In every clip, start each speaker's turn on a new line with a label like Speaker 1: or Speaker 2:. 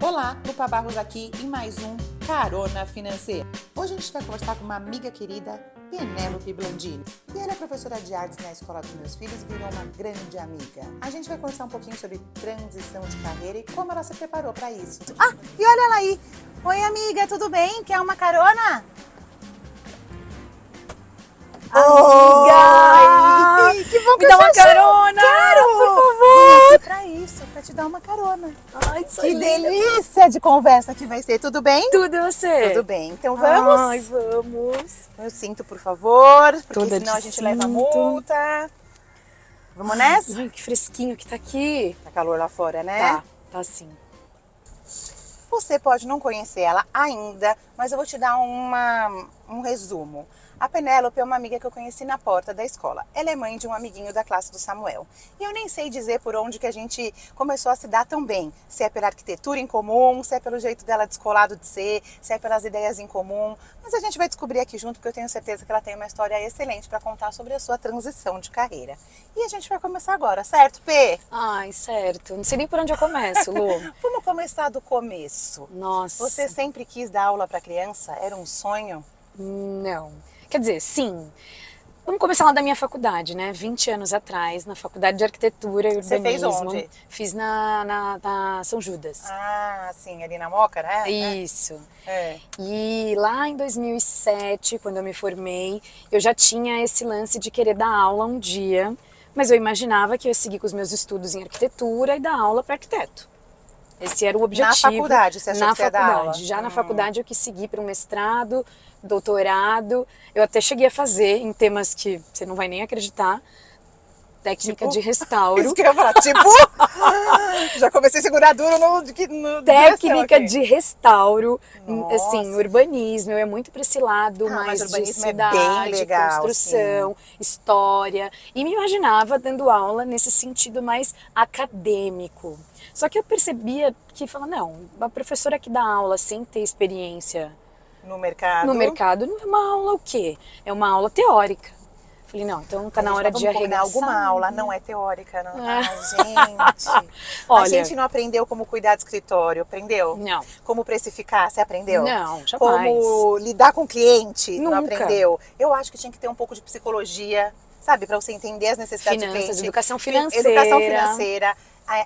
Speaker 1: Olá, Lupa Barros aqui em mais um Carona Financeira. Hoje a gente vai conversar com uma amiga querida, Penélope Blandini. E ela é professora de artes na escola dos meus filhos e virou uma grande amiga. A gente vai conversar um pouquinho sobre transição de carreira e como ela se preparou para isso.
Speaker 2: Ah, e olha ela aí. Oi, amiga, tudo bem? Quer uma carona?
Speaker 1: Amiga!
Speaker 2: Oi! Que bom que
Speaker 1: Me dá uma
Speaker 2: você achou.
Speaker 1: carona!
Speaker 2: Quero!
Speaker 1: Por favor!
Speaker 2: Vim aqui pra isso, pra te dar uma carona.
Speaker 1: Ai,
Speaker 2: Que delícia de conversa que vai ser, tudo bem?
Speaker 1: Tudo e você?
Speaker 2: Tudo bem, então vamos?
Speaker 1: Ai, vamos!
Speaker 2: Põe o cinto, por favor, porque
Speaker 1: Toda
Speaker 2: senão
Speaker 1: de
Speaker 2: a gente leva
Speaker 1: cinto.
Speaker 2: multa. Vamos nessa?
Speaker 1: Ai, que fresquinho que tá aqui.
Speaker 2: Tá calor lá fora, né?
Speaker 1: Tá sim.
Speaker 2: Você pode não conhecer ela ainda, mas eu vou te dar um resumo. A Penélope é uma amiga que eu conheci na porta da escola. Ela é mãe de um amiguinho da classe do Samuel. E eu nem sei dizer por onde que a gente começou a se dar tão bem. Se é pela arquitetura em comum, se é pelo jeito dela descolado de ser, se é pelas ideias em comum. Mas a gente vai descobrir aqui junto, porque eu tenho certeza que ela tem uma história excelente para contar sobre a sua transição de carreira. E a gente vai começar agora, certo, Pê?
Speaker 1: Ai, certo. Não sei nem por onde eu começo, Lu.
Speaker 2: Vamos começar do começo.
Speaker 1: Nossa.
Speaker 2: Você sempre quis dar aula para criança? Era um sonho?
Speaker 1: Não. Quer dizer, sim. Vamos começar lá da minha faculdade, né? 20 anos atrás, na Faculdade de Arquitetura e Urbanismo.
Speaker 2: Você fez onde?
Speaker 1: Fiz na São Judas.
Speaker 2: Ah, sim, ali na Moca, né?
Speaker 1: Isso.
Speaker 2: É.
Speaker 1: E lá em 2007, quando eu me formei, eu já tinha esse lance de querer dar aula um dia, mas eu imaginava que eu ia seguir com os meus estudos em arquitetura e dar aula para arquiteto. Esse era o objetivo.
Speaker 2: Na faculdade, você achou que você ia dar aula?
Speaker 1: Já na faculdade eu quis seguir para um mestrado, doutorado. Eu até cheguei a fazer em temas que você não vai nem acreditar. Técnica de restauro.
Speaker 2: Isso que eu ia falar, tipo, já comecei a segurar duro no
Speaker 1: Técnica de restauro,
Speaker 2: Nossa.
Speaker 1: assim, urbanismo, eu ia muito para esse lado,
Speaker 2: mas
Speaker 1: mais de
Speaker 2: urbanismo é
Speaker 1: cidade,
Speaker 2: bem legal,
Speaker 1: construção, história, e me imaginava dando aula nesse sentido mais acadêmico. Só que eu percebia que, não, uma professora que dá aula sem ter experiência
Speaker 2: no mercado
Speaker 1: não é uma aula o quê? É uma aula teórica. Falei, não, então tá na hora de arregaçar.
Speaker 2: Alguma aula não é teórica, não. Ai, gente.
Speaker 1: Olha,
Speaker 2: a gente não aprendeu como cuidar do escritório, aprendeu?
Speaker 1: Não.
Speaker 2: Como precificar, você aprendeu?
Speaker 1: Não, jamais.
Speaker 2: Como lidar com o cliente,
Speaker 1: Nunca.
Speaker 2: não aprendeu? Eu acho que tinha que ter um pouco de psicologia, sabe? Para você entender as necessidades do cliente.
Speaker 1: Educação financeira.
Speaker 2: Educação financeira.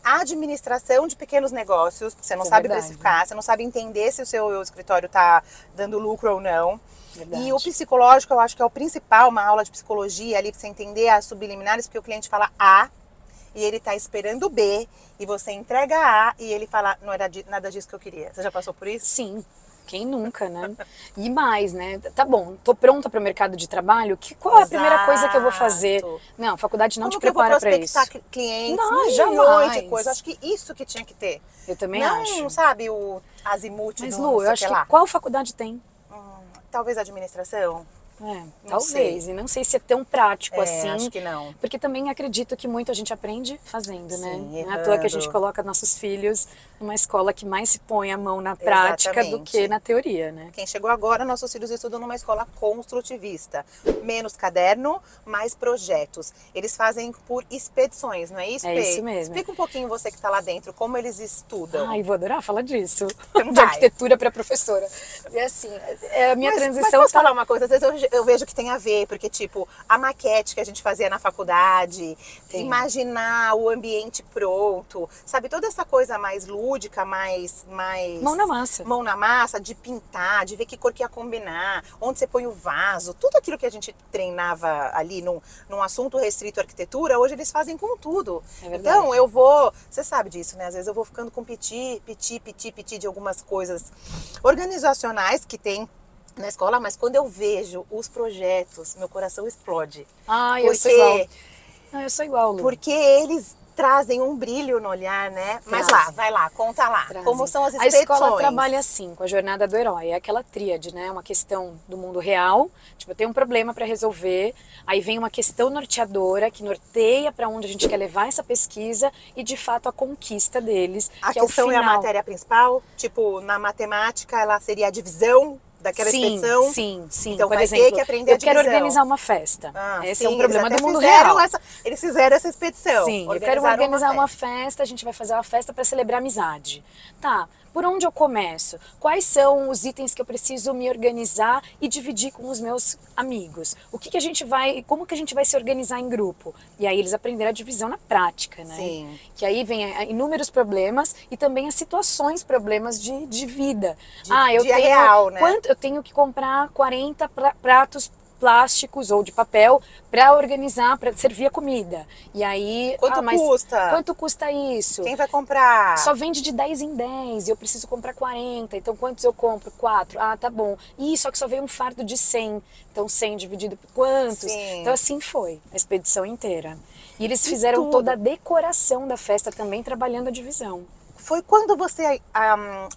Speaker 2: A administração de pequenos negócios, você não sabe precificar, você não sabe entender se o seu escritório está dando lucro ou não.
Speaker 1: Verdade.
Speaker 2: E o psicológico, eu acho que é o principal, uma aula de psicologia ali, pra você entender as subliminares, porque o cliente fala A e ele tá esperando B, e você entrega A e ele fala, não era nada disso que eu queria. Você já passou por isso?
Speaker 1: Sim. Quem nunca, né? E mais, né? Tá bom, tô pronta para o mercado de trabalho, qual é a primeira coisa que eu vou fazer? Não, a faculdade não te prepara para isso.
Speaker 2: Como que eu vou prospectar clientes?
Speaker 1: Não,
Speaker 2: milhões de coisas. Acho que isso que tinha que ter.
Speaker 1: Eu também acho.
Speaker 2: Não, sabe, o azimuth do
Speaker 1: Mas, Lu, eu acho que
Speaker 2: lá.
Speaker 1: qual faculdade tem?
Speaker 2: Talvez administração.
Speaker 1: Talvez, e não sei se é tão prático assim.
Speaker 2: Acho que não.
Speaker 1: Porque também acredito que muito a gente aprende fazendo, né?
Speaker 2: Sim,
Speaker 1: Não é à toa que a gente coloca nossos filhos numa escola que mais se põe a mão na prática do que na teoria, né?
Speaker 2: Quem chegou agora, nossos filhos estudam numa escola construtivista. Menos caderno, mais projetos. Eles fazem por expedições, não é isso,
Speaker 1: É
Speaker 2: Pê?
Speaker 1: isso mesmo.
Speaker 2: Explica um pouquinho você que está lá dentro, como eles estudam.
Speaker 1: Ai, vou adorar falar disso.
Speaker 2: Então
Speaker 1: de arquitetura para professora. E assim, a minha transição...
Speaker 2: Mas posso falar uma coisa? Às vezes eu vejo que tem a ver, porque tipo, a maquete que a gente fazia na faculdade, imaginar o ambiente pronto, sabe? Toda essa coisa mais lúdica, mais...
Speaker 1: Mão na massa.
Speaker 2: Mão na massa, de pintar, de ver que cor que ia combinar, onde você põe o vaso, tudo aquilo que a gente treinava ali num assunto restrito à arquitetura, hoje eles fazem com tudo. Então você sabe disso, né? Às vezes eu vou ficando com piti de algumas coisas organizacionais que tem na escola, mas quando eu vejo os projetos, meu coração explode.
Speaker 1: Eu sou igual. Eu sou igual, Lu.
Speaker 2: Porque eles trazem um brilho no olhar, né? Mas vai lá, conta lá. Como são as expedições?
Speaker 1: A escola trabalha assim, com a jornada do herói. É aquela tríade, né? Uma questão do mundo real, tipo, eu tenho um problema para resolver, aí vem uma questão norteadora, que norteia para onde a gente quer levar essa pesquisa e, de fato, a conquista deles.
Speaker 2: A
Speaker 1: que é o
Speaker 2: questão
Speaker 1: final.
Speaker 2: é a matéria principal? Tipo, na matemática, ela seria a divisão daquela
Speaker 3: sim,
Speaker 2: expedição?
Speaker 3: Sim.
Speaker 2: Então
Speaker 3: Por
Speaker 2: vai
Speaker 3: exemplo,
Speaker 2: ter que aprender a
Speaker 3: eu quero
Speaker 2: divisão.
Speaker 3: organizar uma festa. Esse é um
Speaker 2: sim,
Speaker 3: problema
Speaker 2: eles
Speaker 3: do
Speaker 2: até
Speaker 3: mundo
Speaker 2: fizeram
Speaker 3: real.
Speaker 2: eles fizeram essa expedição.
Speaker 3: Sim, eu quero
Speaker 2: Organizaram
Speaker 3: organizar uma festa, a gente vai fazer uma festa para celebrar amizade. Tá, por onde eu começo? Quais são os itens que eu preciso me organizar e dividir com os meus amigos? Como que a gente vai se organizar em grupo? E aí eles aprenderam a divisão na prática, né?
Speaker 2: Sim.
Speaker 3: Que aí vem inúmeros problemas e também as situações, problemas de vida.
Speaker 2: Dia real, né?
Speaker 3: Eu tenho que comprar 40 pratos plásticos ou de papel para organizar, para servir a comida. E aí,
Speaker 2: Quanto custa?
Speaker 3: Quanto custa isso?
Speaker 2: Quem vai comprar?
Speaker 3: Só vende de 10 em 10 e eu preciso comprar 40. Então quantos eu compro? 4. Ah, tá bom. E só que só veio um fardo de 100. Então 100 dividido por quantos?
Speaker 2: Sim.
Speaker 3: Então assim foi a expedição inteira. E eles fizeram toda a decoração da festa também trabalhando a divisão.
Speaker 2: Foi quando você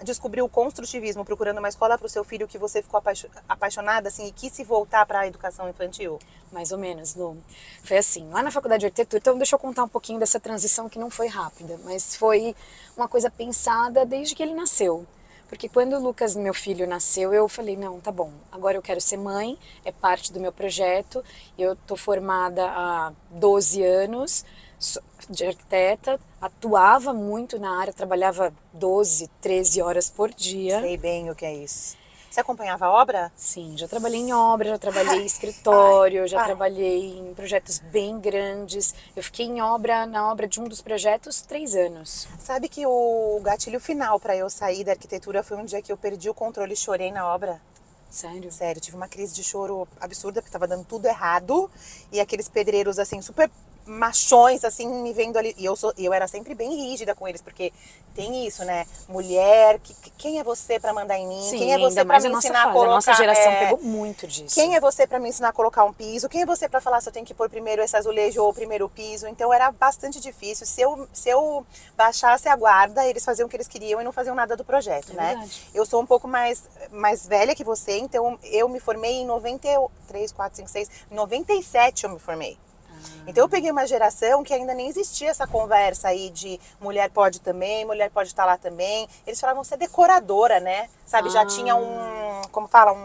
Speaker 2: descobriu o construtivismo, procurando uma escola para o seu filho, que você ficou apaixonada assim, e quis se voltar para a educação infantil?
Speaker 3: Mais ou menos, Lu. Foi assim, lá na faculdade de arquitetura, então deixa eu contar um pouquinho dessa transição que não foi rápida, mas foi uma coisa pensada desde que ele nasceu. Porque quando o Lucas, meu filho, nasceu, eu falei, não, tá bom, agora eu quero ser mãe, é parte do meu projeto, eu tô formada há 12 anos, de arquiteta, atuava muito na área, trabalhava 12, 13 horas por dia.
Speaker 2: Sei bem o que é isso. Você acompanhava a obra?
Speaker 3: Sim, já trabalhei em obra, já trabalhei em escritório, já trabalhei em projetos bem grandes. Eu fiquei na obra de um dos projetos 3 anos.
Speaker 2: Sabe que o gatilho final para eu sair da arquitetura foi um dia que eu perdi o controle e chorei na obra?
Speaker 3: Sério?
Speaker 2: Sério, tive uma crise de choro absurda, porque tava dando tudo errado. E aqueles pedreiros, assim, super machões, assim, me vendo ali. E eu era sempre bem rígida com eles, porque tem isso, né? Mulher, quem é você para mandar em mim?
Speaker 3: Sim,
Speaker 2: Quem é você para me ensinar a colocar...
Speaker 3: A nossa geração pegou muito disso.
Speaker 2: Quem é você para me ensinar a colocar um piso? Quem é você para falar se eu tenho que pôr primeiro esse azulejo ou primeiro o piso? Então era bastante difícil. Se eu baixasse a guarda, eles faziam o que eles queriam e não faziam nada do projeto, né?
Speaker 3: Verdade.
Speaker 2: Eu sou um pouco mais velha que você, então eu me formei em 93, 4, 5, 6, 97 eu me formei. Então eu peguei uma geração que ainda nem existia essa conversa aí de mulher pode também, mulher pode estar lá também. Eles falavam ser decoradora, né? Sabe, já tinha como fala,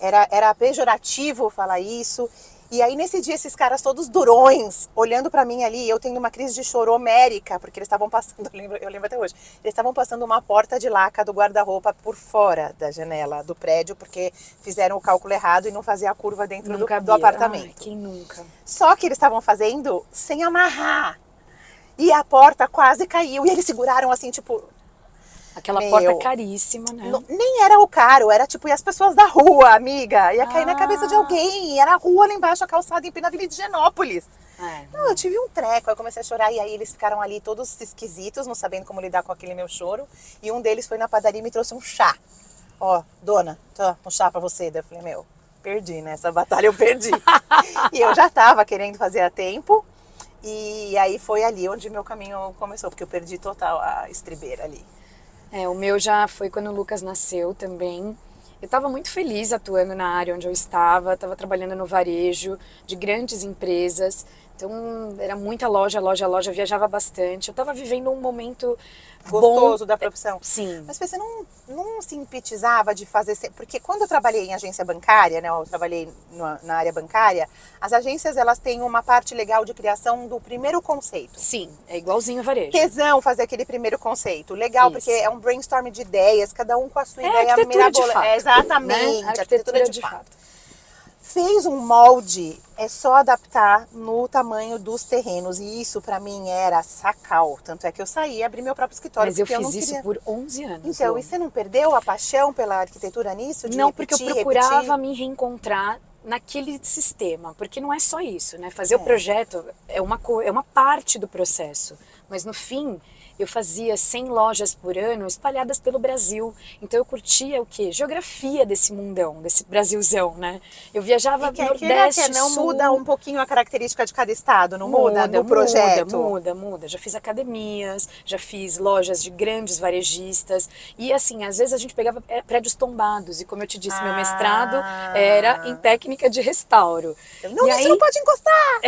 Speaker 2: era pejorativo falar isso. E aí nesse dia esses caras todos durões, olhando pra mim ali, eu tendo uma crise de choro homérica, porque eles estavam passando, eu lembro até hoje, eles estavam passando uma porta de laca do guarda-roupa por fora da janela do prédio, porque fizeram o cálculo errado e não fazia a curva dentro do apartamento.
Speaker 3: Ai, quem nunca?
Speaker 2: Só que eles estavam fazendo sem amarrar. E a porta quase caiu, e eles seguraram assim, tipo...
Speaker 3: Aquela porta caríssima, né?
Speaker 2: Nem era o caro, era tipo, e as pessoas da rua, amiga, ia cair na cabeça de alguém, e era a rua lá embaixo, a calçada em Avenida de Genópolis. Não, eu tive um treco, aí eu comecei a chorar, e aí eles ficaram ali todos esquisitos, não sabendo como lidar com aquele meu choro, e um deles foi na padaria e me trouxe um chá. Ó, dona, tô um chá pra você. Daí eu falei, meu, perdi, né, essa batalha eu perdi. E eu já tava querendo fazer a tempo, e aí foi ali onde meu caminho começou, porque eu perdi total a estribeira ali.
Speaker 3: O meu já foi quando o Lucas nasceu também. Eu estava muito feliz atuando na área onde eu estava trabalhando no varejo de grandes empresas. Então era muita loja, viajava bastante. Eu estava vivendo um momento
Speaker 2: gostoso da profissão.
Speaker 3: Sim.
Speaker 2: Mas você não se impetizava de fazer... Porque quando eu trabalhei em agência bancária, né, eu trabalhei na área bancária, as agências elas têm uma parte legal de criação do primeiro conceito.
Speaker 3: Sim, é igualzinho o varejo.
Speaker 2: Tesão fazer aquele primeiro conceito. Legal, porque é um brainstorm de ideias, cada um com a sua ideia
Speaker 3: mirabolante.
Speaker 2: Exatamente,
Speaker 3: né? Arquitetura de fato.
Speaker 2: Fez um molde, é só adaptar no tamanho dos terrenos. E isso pra mim era sacal. Tanto é que eu saí e abri meu próprio escritório.
Speaker 3: Mas eu fiz isso por 11 anos.
Speaker 2: Então, e você não perdeu a paixão pela arquitetura nisso?
Speaker 3: Não, porque eu procurava me reencontrar naquele sistema. Porque não é só isso, né? Fazer o projeto é uma parte do processo. Mas no fim... Eu fazia 100 lojas por ano espalhadas pelo Brasil. Então eu curtia o quê? Geografia desse mundão, desse Brasilzão, né? Eu viajava Nordeste,
Speaker 2: não
Speaker 3: Sul.
Speaker 2: Muda um pouquinho a característica de cada estado, não muda no projeto?
Speaker 3: Muda. Já fiz academias, já fiz lojas de grandes varejistas. E assim, às vezes a gente pegava prédios tombados. E como eu te disse, meu mestrado era em técnica de restauro.
Speaker 2: Não, você não pode encostar!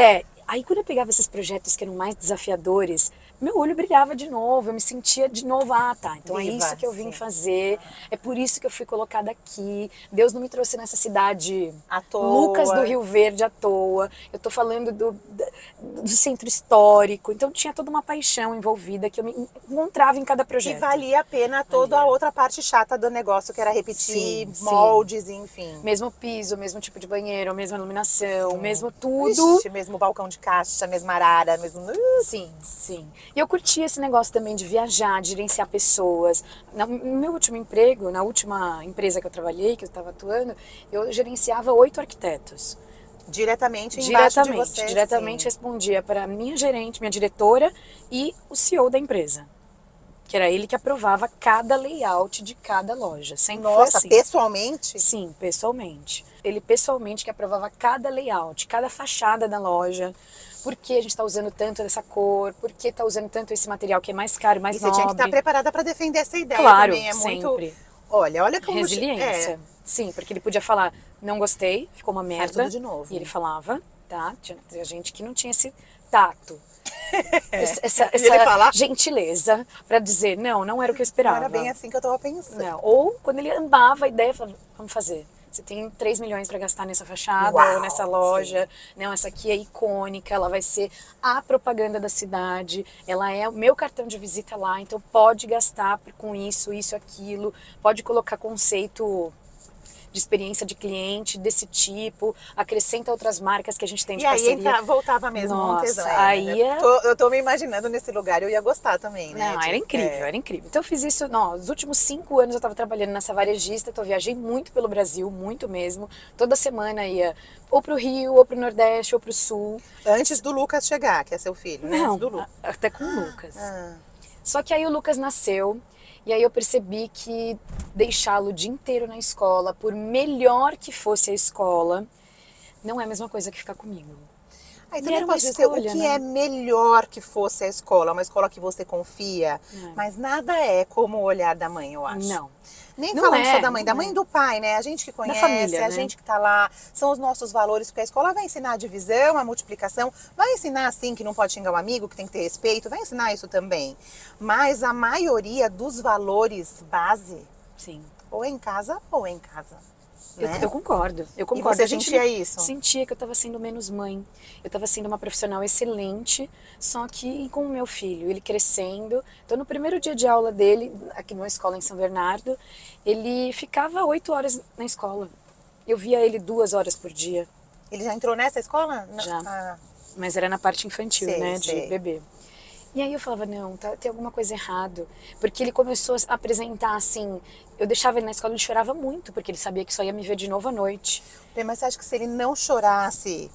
Speaker 3: Aí quando eu pegava esses projetos que eram mais desafiadores, meu olho brilhava de novo, eu me sentia de novo, tá, então é
Speaker 2: Viva,
Speaker 3: isso que eu vim
Speaker 2: sim.
Speaker 3: fazer, é por isso que eu fui colocada aqui. Deus não me trouxe nessa cidade
Speaker 2: À toa.
Speaker 3: Lucas do Rio Verde à toa, eu tô falando do centro histórico, então tinha toda uma paixão envolvida que eu me encontrava em cada
Speaker 2: Que
Speaker 3: projeto.
Speaker 2: valia a pena toda a outra parte chata do negócio, que era repetir
Speaker 3: Sim,
Speaker 2: moldes, enfim.
Speaker 3: Mesmo piso, mesmo tipo de banheiro, mesma iluminação, mesmo tudo.
Speaker 2: Ixi, mesmo balcão de caixa, mesma arara, mesmo...
Speaker 3: Sim, sim. E eu curti esse negócio também de viajar, de gerenciar pessoas. No meu último emprego, na última empresa que eu trabalhei, que eu estava atuando, eu gerenciava 8 arquitetos.
Speaker 2: Diretamente embaixo de você.
Speaker 3: Diretamente
Speaker 2: sim.
Speaker 3: respondia para minha gerente, minha diretora e o CEO da empresa. Que era ele que aprovava cada layout de cada loja. Sempre foi
Speaker 2: Nossa,
Speaker 3: assim.
Speaker 2: pessoalmente?
Speaker 3: Sim, pessoalmente. Ele pessoalmente que aprovava cada layout, cada fachada da loja. Por que a gente está usando tanto dessa cor? Por que está usando tanto esse material que é mais caro, mais
Speaker 2: E você
Speaker 3: nobre?
Speaker 2: tinha que estar preparada para defender essa ideia
Speaker 3: Claro,
Speaker 2: também. É
Speaker 3: sempre.
Speaker 2: muito... Olha como...
Speaker 3: Resiliência. Sim, porque ele podia falar, não gostei, ficou uma merda.
Speaker 2: tudo de novo.
Speaker 3: E ele falava, tá? Tinha gente que não tinha esse tato. Essa
Speaker 2: ele falar?
Speaker 3: gentileza para dizer, não era o que eu
Speaker 2: Não
Speaker 3: esperava.
Speaker 2: era bem assim que eu tava pensando.
Speaker 3: Não. Ou quando ele ambava a ideia, eu falava, vamos fazer. Você tem 3 milhões para gastar nessa fachada
Speaker 2: Uau,
Speaker 3: ou nessa loja. Não, essa aqui é icônica, ela vai ser a propaganda da cidade. Ela é o meu cartão de visita lá, então pode gastar com isso, aquilo. Pode colocar conceito de experiência de cliente desse tipo, acrescenta outras marcas que a gente tem de parceria.
Speaker 2: E aí voltava mesmo um tesão.
Speaker 3: Aí
Speaker 2: eu tô me imaginando nesse lugar, eu ia gostar também, né?
Speaker 3: Não, era incrível, era incrível. Então eu fiz isso, os últimos 5 anos eu estava trabalhando nessa varejista, então eu viajei muito pelo Brasil, muito mesmo. Toda semana ia ou pro Rio, ou pro Nordeste, ou pro Sul.
Speaker 2: Antes do Lucas chegar, que é seu filho, né?
Speaker 3: Não,
Speaker 2: Antes do Lucas.
Speaker 3: até com o Lucas. Só que aí o Lucas nasceu, e aí eu percebi que deixá-lo o dia inteiro na escola, por melhor que fosse a escola, não é a mesma coisa que ficar comigo.
Speaker 2: Aí também posso dizer, o que é melhor que fosse a escola, uma escola que você confia, mas nada é como o olhar da mãe, eu acho.
Speaker 3: Não.
Speaker 2: Nem falando só da mãe e do pai, né? A gente que conhece,
Speaker 3: família,
Speaker 2: a gente que tá lá, são os nossos valores, porque a escola vai ensinar a divisão, a multiplicação, vai ensinar assim que não pode xingar um amigo, que tem que ter respeito, vai ensinar isso também. Mas a maioria dos valores base,
Speaker 3: sim,
Speaker 2: ou é em casa ou é em casa. Né?
Speaker 3: Eu concordo.
Speaker 2: E você sentia isso?
Speaker 3: Sentia que eu estava sendo menos mãe. Eu estava sendo uma profissional excelente, só que com o meu filho, ele crescendo. Então, no primeiro dia de aula dele, aqui numa escola em São Bernardo, ele ficava 8 horas na escola. Eu via ele 2 horas por dia.
Speaker 2: Ele já entrou nessa escola?
Speaker 3: Já. Mas era na parte infantil, né? De bebê. E aí eu falava, não, tem alguma coisa errada. Porque ele começou a apresentar assim, eu deixava ele na escola, ele chorava muito, porque ele sabia que só ia me ver de novo à noite.
Speaker 2: Mas você acha que se ele não chorasse,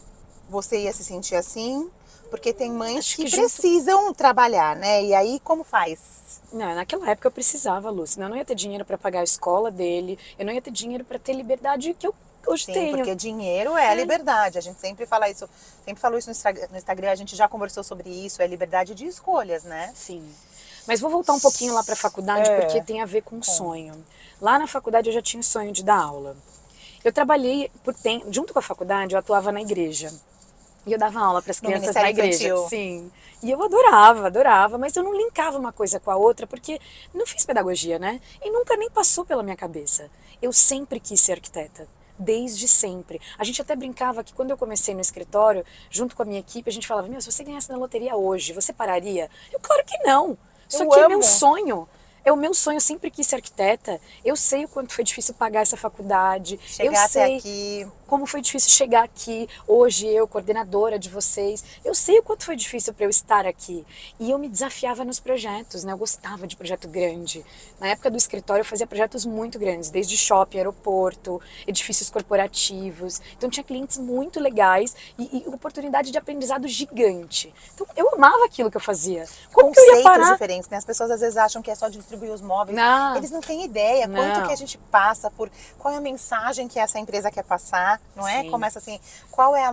Speaker 2: você ia se sentir assim? Porque tem mães que precisam trabalhar, né? E aí como faz?
Speaker 3: Não, naquela época eu precisava, Lu, senão eu não ia ter dinheiro para pagar a escola dele, eu não ia ter dinheiro para ter liberdade que eu hoje tenho.
Speaker 2: Porque dinheiro é a liberdade, a gente sempre fala isso, sempre falou isso no Instagram, a gente já conversou sobre isso, é liberdade de escolhas, né?
Speaker 3: Sim. Mas vou voltar um pouquinho lá para a faculdade, porque tem a ver com sonho. Lá na faculdade eu já tinha o sonho de dar aula. Eu trabalhei junto com a faculdade, eu atuava na igreja. E eu dava aula para as crianças na igreja.
Speaker 2: Infantil.
Speaker 3: Sim. E eu adorava, mas eu não linkava uma coisa com a outra, porque não fiz pedagogia, né? E nunca nem passou pela minha cabeça. Eu sempre quis ser arquiteta. Desde sempre. A gente até brincava que quando eu comecei no escritório, junto com a minha equipe, a gente falava, se você ganhasse na loteria hoje, você pararia? Eu, claro que não. Isso aqui é meu sonho. É o meu sonho, eu sempre quis ser arquiteta. Eu sei o quanto foi difícil pagar essa faculdade.
Speaker 2: Chegar até aqui.
Speaker 3: Como foi difícil chegar aqui. Hoje eu, coordenadora de vocês. Eu sei o quanto foi difícil para eu estar aqui. E eu me desafiava nos projetos, né? Eu gostava de projeto grande. Na época do escritório eu fazia projetos muito grandes. Desde shopping, aeroporto, edifícios corporativos. Então tinha clientes muito legais e oportunidade de aprendizado gigante. Então eu amava aquilo que eu fazia. Como que eu ia parar?
Speaker 2: Diferentes, né? As pessoas às vezes acham que é só distribuir distribuir os móveis.
Speaker 3: Não.
Speaker 2: Eles não têm ideia quanto
Speaker 3: Não.
Speaker 2: que a gente passa por qual é a mensagem que essa empresa quer passar, não é?
Speaker 3: Sim.
Speaker 2: Começa assim, qual é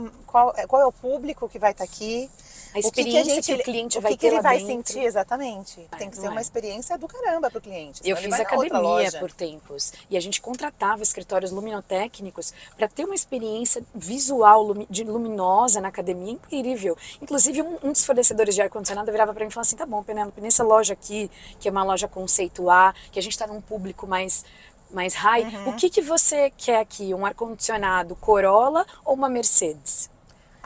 Speaker 2: o público que vai estar aqui?
Speaker 3: A experiência que o cliente vai
Speaker 2: O que
Speaker 3: ter
Speaker 2: ele
Speaker 3: lá
Speaker 2: vai
Speaker 3: dentro.
Speaker 2: sentir exatamente? Tem que
Speaker 3: não
Speaker 2: ser
Speaker 3: é.
Speaker 2: uma experiência do caramba pro cliente.
Speaker 3: Eu
Speaker 2: senão ele
Speaker 3: fiz
Speaker 2: vai na outra
Speaker 3: academia
Speaker 2: loja.
Speaker 3: por tempos e a gente contratava escritórios luminotécnicos para ter uma experiência visual luminosa na academia incrível. Inclusive um dos fornecedores de ar-condicionado virava para mim e falava assim, tá bom, Penélope, nessa loja aqui, que é uma loja conceito A, que a gente está num público mais high, o que você quer aqui? Um ar-condicionado Corolla ou uma Mercedes?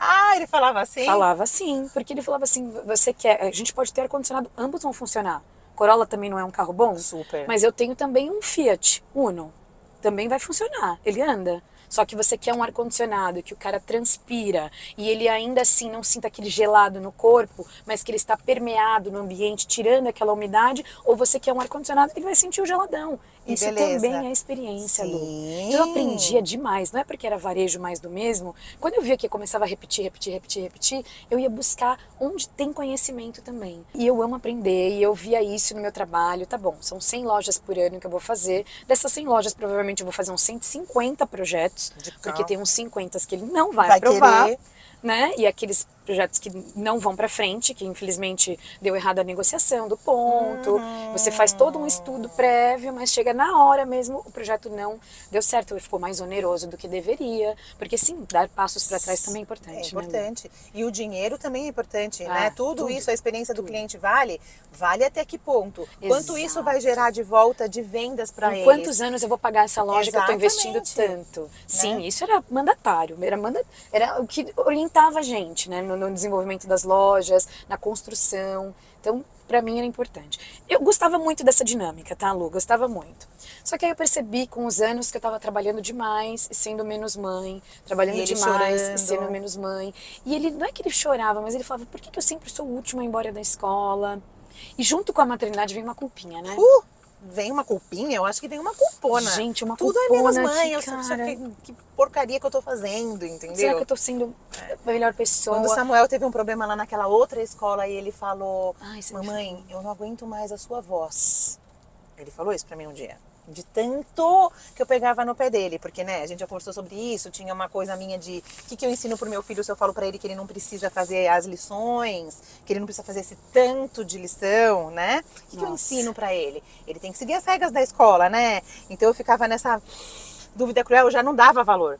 Speaker 2: Ah, ele falava assim?
Speaker 3: Falava assim, porque ele falava assim, você quer, a gente pode ter ar-condicionado, ambos vão funcionar. Corolla também não é um carro bom?
Speaker 2: Super.
Speaker 3: Mas eu tenho também um Fiat Uno, também vai funcionar, ele anda. Só que você quer um ar-condicionado que o cara transpira e ele ainda assim não sinta aquele gelado no corpo, mas que ele está permeado no ambiente, tirando aquela umidade, ou você quer um ar-condicionado que ele vai sentir o geladão.
Speaker 2: E
Speaker 3: Isso
Speaker 2: beleza.
Speaker 3: também é experiência, Lu.
Speaker 2: Sim.
Speaker 3: Eu aprendia demais, não é porque era varejo mais do mesmo. Quando eu via que eu começava a repetir, eu ia buscar onde tem conhecimento também. E eu amo aprender, e eu via isso no meu trabalho. Tá bom, são 100 lojas por ano que eu vou fazer. Dessas 100 lojas, provavelmente eu vou fazer uns 150 projetos, porque tem uns 50 que ele não vai aprovar.
Speaker 2: Querer.
Speaker 3: Né? E aqueles projetos que não vão para frente, que infelizmente deu errado a negociação do ponto. Você faz todo um estudo prévio, mas chega na hora mesmo, o projeto não deu certo, ou ficou mais oneroso do que deveria. Porque sim, dar passos para trás também é importante.
Speaker 2: É
Speaker 3: Né,
Speaker 2: importante. E o dinheiro também é importante,
Speaker 3: Ah,
Speaker 2: né? Tudo
Speaker 3: tudo,
Speaker 2: isso, a experiência do cliente vale até que ponto? Quanto isso
Speaker 3: Exato.
Speaker 2: vai gerar de volta de vendas para
Speaker 3: Em
Speaker 2: eles?
Speaker 3: quantos anos eu vou pagar essa loja que eu estou investindo
Speaker 2: Exatamente.
Speaker 3: tanto? Sim, isso era mandatário, era o que orientava a gente, né, no desenvolvimento das lojas, na construção. Então, para mim era importante. Eu gostava muito dessa dinâmica, tá, Lu? Gostava muito. Só que aí eu percebi com os anos que eu estava trabalhando demais e sendo menos mãe, trabalhando
Speaker 2: E ele
Speaker 3: demais
Speaker 2: chorando.
Speaker 3: e sendo menos mãe. E ele, não é que ele chorava, mas ele falava, por que eu sempre sou o último a ir embora da escola? E junto com a maternidade vem uma culpinha, né?
Speaker 2: Vem uma culpinha? Eu acho que vem uma culpona.
Speaker 3: Gente, uma
Speaker 2: Tudo é menos
Speaker 3: culpona
Speaker 2: mãe,
Speaker 3: que,
Speaker 2: eu sei
Speaker 3: cara,
Speaker 2: que porcaria que eu tô fazendo, entendeu?
Speaker 3: será que eu tô sendo a melhor pessoa?
Speaker 2: Quando o Samuel teve um problema lá naquela outra escola e ele falou,
Speaker 3: Ai, você me
Speaker 2: mamãe, eu não aguento mais a sua voz. Ele falou isso pra mim um dia. De tanto que eu pegava no pé dele, porque, né, a gente já conversou sobre isso, tinha uma coisa minha de o que eu ensino pro meu filho se eu falo pra ele que ele não precisa fazer as lições, que ele não precisa fazer esse tanto de lição, né? O que eu ensino pra ele? Ele tem que seguir as regras da escola, né? Então eu ficava nessa dúvida cruel, eu já não dava valor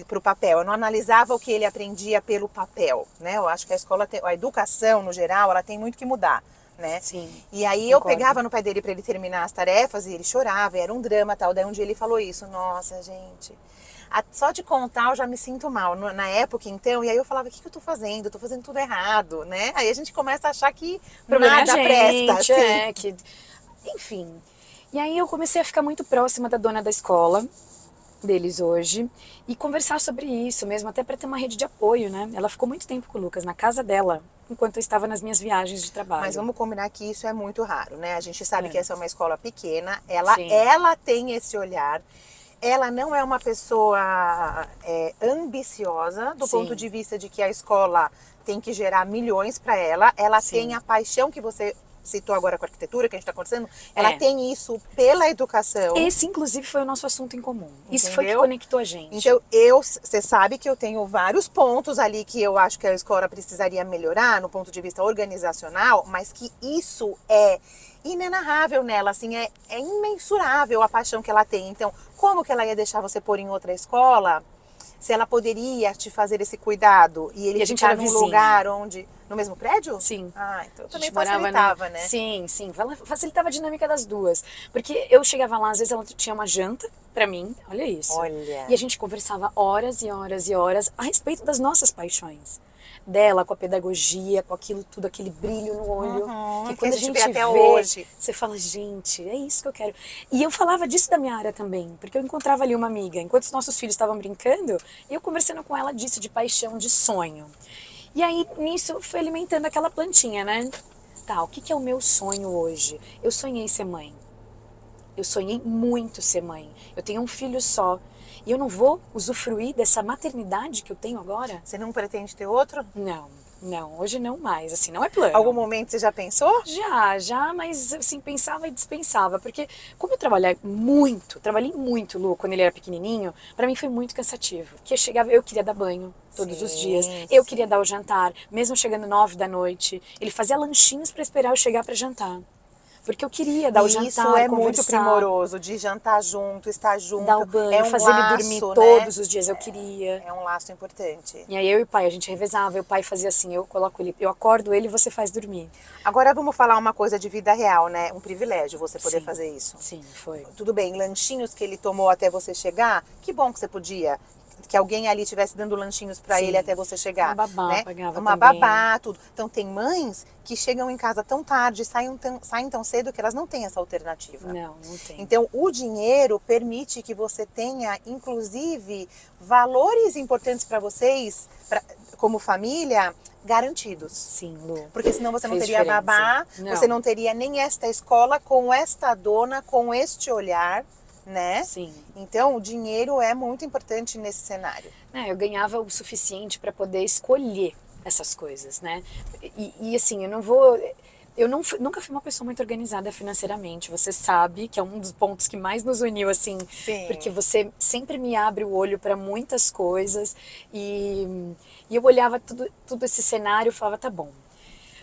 Speaker 2: pro papel, eu não analisava o que ele aprendia pelo papel, né? Eu acho que a escola, a educação no geral, ela tem muito que mudar. Né?
Speaker 3: Sim,
Speaker 2: E aí
Speaker 3: concordo.
Speaker 2: eu pegava no pé dele para ele terminar as tarefas e ele chorava, e era um drama tal. Daí um dia ele falou isso, nossa gente, só de contar eu já me sinto mal na época então. E aí eu falava, o que eu tô fazendo? Eu tô fazendo tudo errado, né? Aí a gente começa a achar que
Speaker 3: o problema
Speaker 2: nada
Speaker 3: é a gente,
Speaker 2: presta.
Speaker 3: que... Enfim. E aí eu comecei a ficar muito próxima da dona da escola deles hoje e conversar sobre isso mesmo, até para ter uma rede de apoio, né? Ela ficou muito tempo com o Lucas na casa dela, enquanto eu estava nas minhas viagens de trabalho.
Speaker 2: Mas vamos combinar que isso é muito raro, né? A gente sabe
Speaker 3: É.
Speaker 2: que essa é uma escola pequena,
Speaker 3: Sim.
Speaker 2: ela tem esse olhar. Ela não é uma pessoa ambiciosa, do
Speaker 3: Sim.
Speaker 2: ponto de vista de que a escola tem que gerar milhões para ela. Ela
Speaker 3: Sim.
Speaker 2: tem a paixão que você citou agora com a arquitetura, que a gente está conversando. Ela
Speaker 3: É.
Speaker 2: tem isso pela educação.
Speaker 3: Esse, inclusive, foi o nosso assunto em comum. Isso foi que
Speaker 2: Entendeu?
Speaker 3: conectou a gente.
Speaker 2: Então, você sabe que eu tenho vários pontos ali que eu acho que a escola precisaria melhorar no ponto de vista organizacional, mas que isso é inenarrável nela, assim, é imensurável a paixão que ela tem. Então, como que ela ia deixar você pôr em outra escola se ela poderia te fazer esse cuidado e ele
Speaker 3: E a gente
Speaker 2: ficar
Speaker 3: era
Speaker 2: num
Speaker 3: vizinha.
Speaker 2: lugar onde... No mesmo prédio?
Speaker 3: Sim.
Speaker 2: Ah, então
Speaker 3: A
Speaker 2: também
Speaker 3: gente morava
Speaker 2: facilitava, né?
Speaker 3: Sim, sim. Facilitava a dinâmica das duas. Porque eu chegava lá, às vezes ela tinha uma janta pra mim, olha isso.
Speaker 2: Olha.
Speaker 3: E a gente conversava horas e horas e horas a respeito das nossas paixões. Dela, com a pedagogia, com aquilo tudo, aquele brilho no olho.
Speaker 2: Uhum,
Speaker 3: que quando
Speaker 2: que
Speaker 3: a gente
Speaker 2: vê até
Speaker 3: vê,
Speaker 2: hoje.
Speaker 3: você fala, gente, é isso que eu quero. E eu falava disso da minha área também, porque eu encontrava ali uma amiga, enquanto os nossos filhos estavam brincando, eu conversando com ela disso, de paixão, de sonho. E aí, nisso, foi alimentando aquela plantinha, né? Tá, o que é o meu sonho hoje? Eu sonhei ser mãe. Eu sonhei muito ser mãe. Eu tenho um filho só. E eu não vou usufruir dessa maternidade que eu tenho agora?
Speaker 2: Você não pretende ter outro?
Speaker 3: Não. Não, hoje não mais, assim, não é plano.
Speaker 2: Algum momento você já pensou?
Speaker 3: Já, mas assim, pensava e dispensava, porque como eu trabalhei muito, Lu, quando ele era pequenininho, pra mim foi muito cansativo, porque eu queria dar banho todos os dias, eu queria dar o jantar, mesmo chegando 9 da noite, ele fazia lanchinhos pra esperar eu chegar pra jantar. Porque eu queria dar o jantar,
Speaker 2: isso é
Speaker 3: conversar,
Speaker 2: muito primoroso, de jantar junto, estar junto.
Speaker 3: dar o banho,
Speaker 2: é um
Speaker 3: fazer
Speaker 2: laço,
Speaker 3: ele dormir
Speaker 2: né?
Speaker 3: todos os dias, eu queria.
Speaker 2: É um laço importante.
Speaker 3: E aí eu e o pai, a gente revezava, e o pai fazia assim, eu acordo ele e você faz dormir.
Speaker 2: Agora vamos falar uma coisa de vida real, né? Um privilégio você poder fazer isso.
Speaker 3: Sim, foi.
Speaker 2: Tudo bem, lanchinhos que ele tomou até você chegar, que bom que você podia. Que alguém ali estivesse dando lanchinhos pra ele até você chegar.
Speaker 3: Uma babá
Speaker 2: né?
Speaker 3: pagava
Speaker 2: Uma
Speaker 3: também.
Speaker 2: babá, tudo. Então tem mães que chegam em casa tão tarde, saem tão cedo que elas não têm essa alternativa.
Speaker 3: Não tem.
Speaker 2: Então o dinheiro permite que você tenha, inclusive, valores importantes para vocês, como família, garantidos.
Speaker 3: Sim, Lu.
Speaker 2: Porque senão você não
Speaker 3: Fez
Speaker 2: teria
Speaker 3: diferença.
Speaker 2: babá, você não teria nem esta escola com esta dona, com este olhar, né?
Speaker 3: Sim.
Speaker 2: Então, o dinheiro é muito importante nesse cenário.
Speaker 3: Eu ganhava o suficiente para poder escolher essas coisas, né? E assim, nunca fui uma pessoa muito organizada financeiramente. Você sabe que é um dos pontos que mais nos uniu, assim.
Speaker 2: Sim.
Speaker 3: Porque você sempre me abre o olho para muitas coisas. E eu olhava tudo esse cenário e falava, tá bom.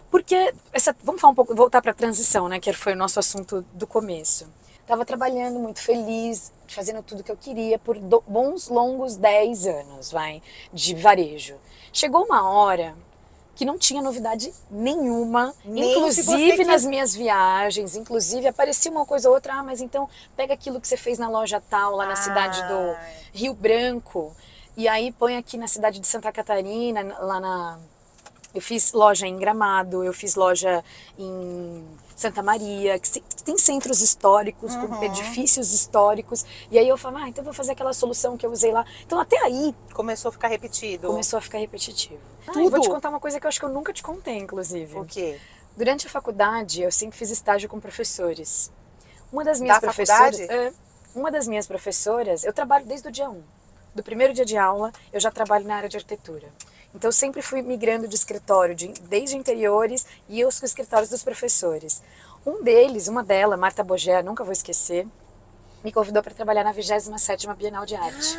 Speaker 3: Porque, vamos falar um pouco, voltar para a transição, né? Que foi o nosso assunto do começo. Estava trabalhando muito feliz, fazendo tudo que eu queria por bons, longos 10 anos, de varejo. Chegou uma hora que não tinha novidade nenhuma, inclusive nas minhas viagens, inclusive aparecia uma coisa ou outra, mas então pega aquilo que você fez na loja tal, lá na cidade do Rio Branco, e aí põe aqui na cidade de Santa Catarina, eu fiz loja em Gramado, eu fiz loja em Santa Maria, que tem centros históricos, com edifícios históricos. E aí eu falo, então eu vou fazer aquela solução que eu usei lá. Então até aí...
Speaker 2: Começou a ficar repetido.
Speaker 3: Começou a ficar repetitivo.
Speaker 2: Tudo?
Speaker 3: Eu vou te contar uma coisa que eu acho que eu nunca te contei, inclusive.
Speaker 2: O quê?
Speaker 3: Durante a faculdade, eu sempre fiz estágio com professores. Uma das minhas uma das minhas professoras, eu trabalho desde o dia 1. Do primeiro dia de aula, eu já trabalho na área de arquitetura. Então, eu sempre fui migrando de escritório, desde interiores e eu os escritórios dos professores. Uma dela, Marta Bogé, nunca vou esquecer, me convidou para trabalhar na 27ª Bienal de Arte.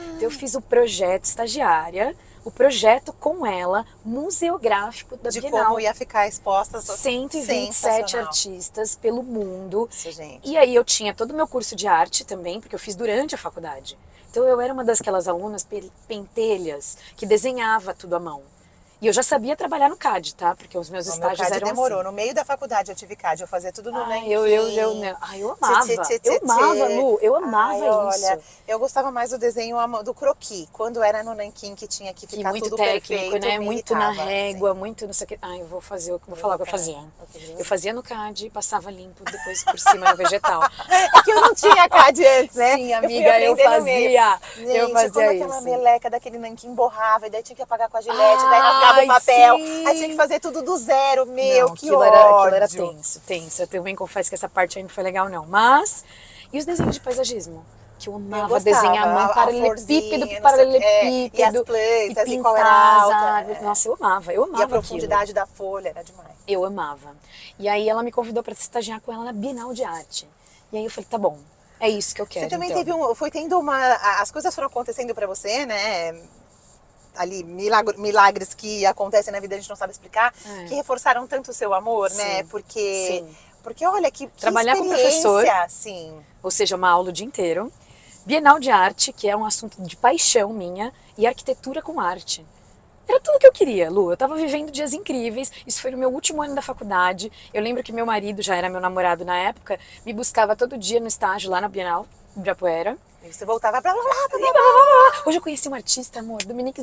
Speaker 3: Então, eu fiz o projeto estagiária, o projeto com ela, museográfico da Bienal.
Speaker 2: De como ia ficar exposta
Speaker 3: 127 artistas pelo mundo.
Speaker 2: Isso, gente.
Speaker 3: E aí eu tinha todo o meu curso de arte também, porque eu fiz durante a faculdade. Então eu era uma daquelas alunas pentelhas que desenhava tudo à mão. E eu já sabia trabalhar no CAD, tá? Porque os meus estágios
Speaker 2: CAD
Speaker 3: eram
Speaker 2: demorou.
Speaker 3: assim.
Speaker 2: No meio da faculdade eu tive CAD, eu fazia tudo no nanquim.
Speaker 3: Eu amava, Lu, eu amava isso.
Speaker 2: Olha, eu gostava mais do desenho do croquis, quando era no nanquim que tinha que ficar
Speaker 3: muito
Speaker 2: tudo
Speaker 3: técnico,
Speaker 2: perfeito,
Speaker 3: né? Muito na régua,
Speaker 2: assim.
Speaker 3: muito não sei o que. Eu vou falar o que eu fazia. Eu fazia no CAD, passava limpo, depois por cima no vegetal.
Speaker 2: É que eu não tinha CAD antes, né?
Speaker 3: Sim, amiga, eu fazia.
Speaker 2: Gente,
Speaker 3: eu fazia
Speaker 2: quando
Speaker 3: isso.
Speaker 2: aquela meleca daquele nanquim borrava, e daí tinha que apagar com a gilete, daí rasgava o papel.
Speaker 3: Sim.
Speaker 2: Aí tinha que fazer tudo do zero, meu,
Speaker 3: não,
Speaker 2: que
Speaker 3: aquilo
Speaker 2: ódio.
Speaker 3: era tenso. Eu também confesso que essa parte aí não foi legal, não. Mas, e os desenhos de paisagismo? Que eu amava desenhar a mão, paralelepípedo por paralelepípedo.
Speaker 2: E as plantas, e qual era
Speaker 3: as
Speaker 2: alta.
Speaker 3: árvores. Nossa, eu amava
Speaker 2: E a profundidade da folha era demais.
Speaker 3: Eu amava. E aí ela me convidou para estagiar com ela na Bienal de Arte. E aí eu falei, tá bom, é isso que eu quero.
Speaker 2: Você também
Speaker 3: então.
Speaker 2: foi tendo as coisas foram acontecendo para você, né? Ali, milagres que acontecem na vida, a gente não sabe explicar, que reforçaram tanto o seu amor, né? Porque olha, que
Speaker 3: trabalhar com professor,
Speaker 2: sim.
Speaker 3: Ou seja, uma aula o dia inteiro. Bienal de Arte, que é um assunto de paixão minha, e arquitetura com arte. Era tudo que eu queria, Lu. Eu tava vivendo dias incríveis. Isso foi no meu último ano da faculdade. Eu lembro que meu marido, já era meu namorado na época, me buscava todo dia no estágio lá na Bienal, de Ibirapuera.
Speaker 2: E você voltava pra lá.
Speaker 3: Hoje eu conheci uma artista, amor, Dominique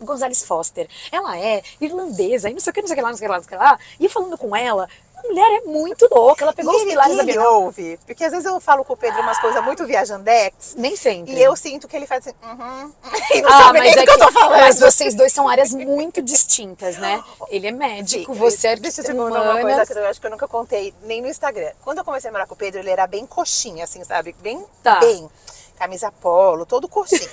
Speaker 3: Gonzalez Foster. Ela é irlandesa, e não sei o que lá. E falando com ela, a mulher é muito louca. Ela pegou os pilares da Bienal.
Speaker 2: Ele ouve, porque às vezes eu falo com o Pedro umas coisas muito viajandex.
Speaker 3: Nem sempre.
Speaker 2: E eu sinto que ele faz assim, e não sabe nem o que eu tô falando.
Speaker 3: Mas vocês dois são áreas muito distintas, né? Ele é médico, você é
Speaker 2: Deixa
Speaker 3: arquiteto
Speaker 2: eu te contar uma coisa que eu acho que eu nunca contei, nem no Instagram. Quando eu comecei a morar com o Pedro, ele era bem coxinha, assim, sabe? Bem. camisa polo, todo coxinha.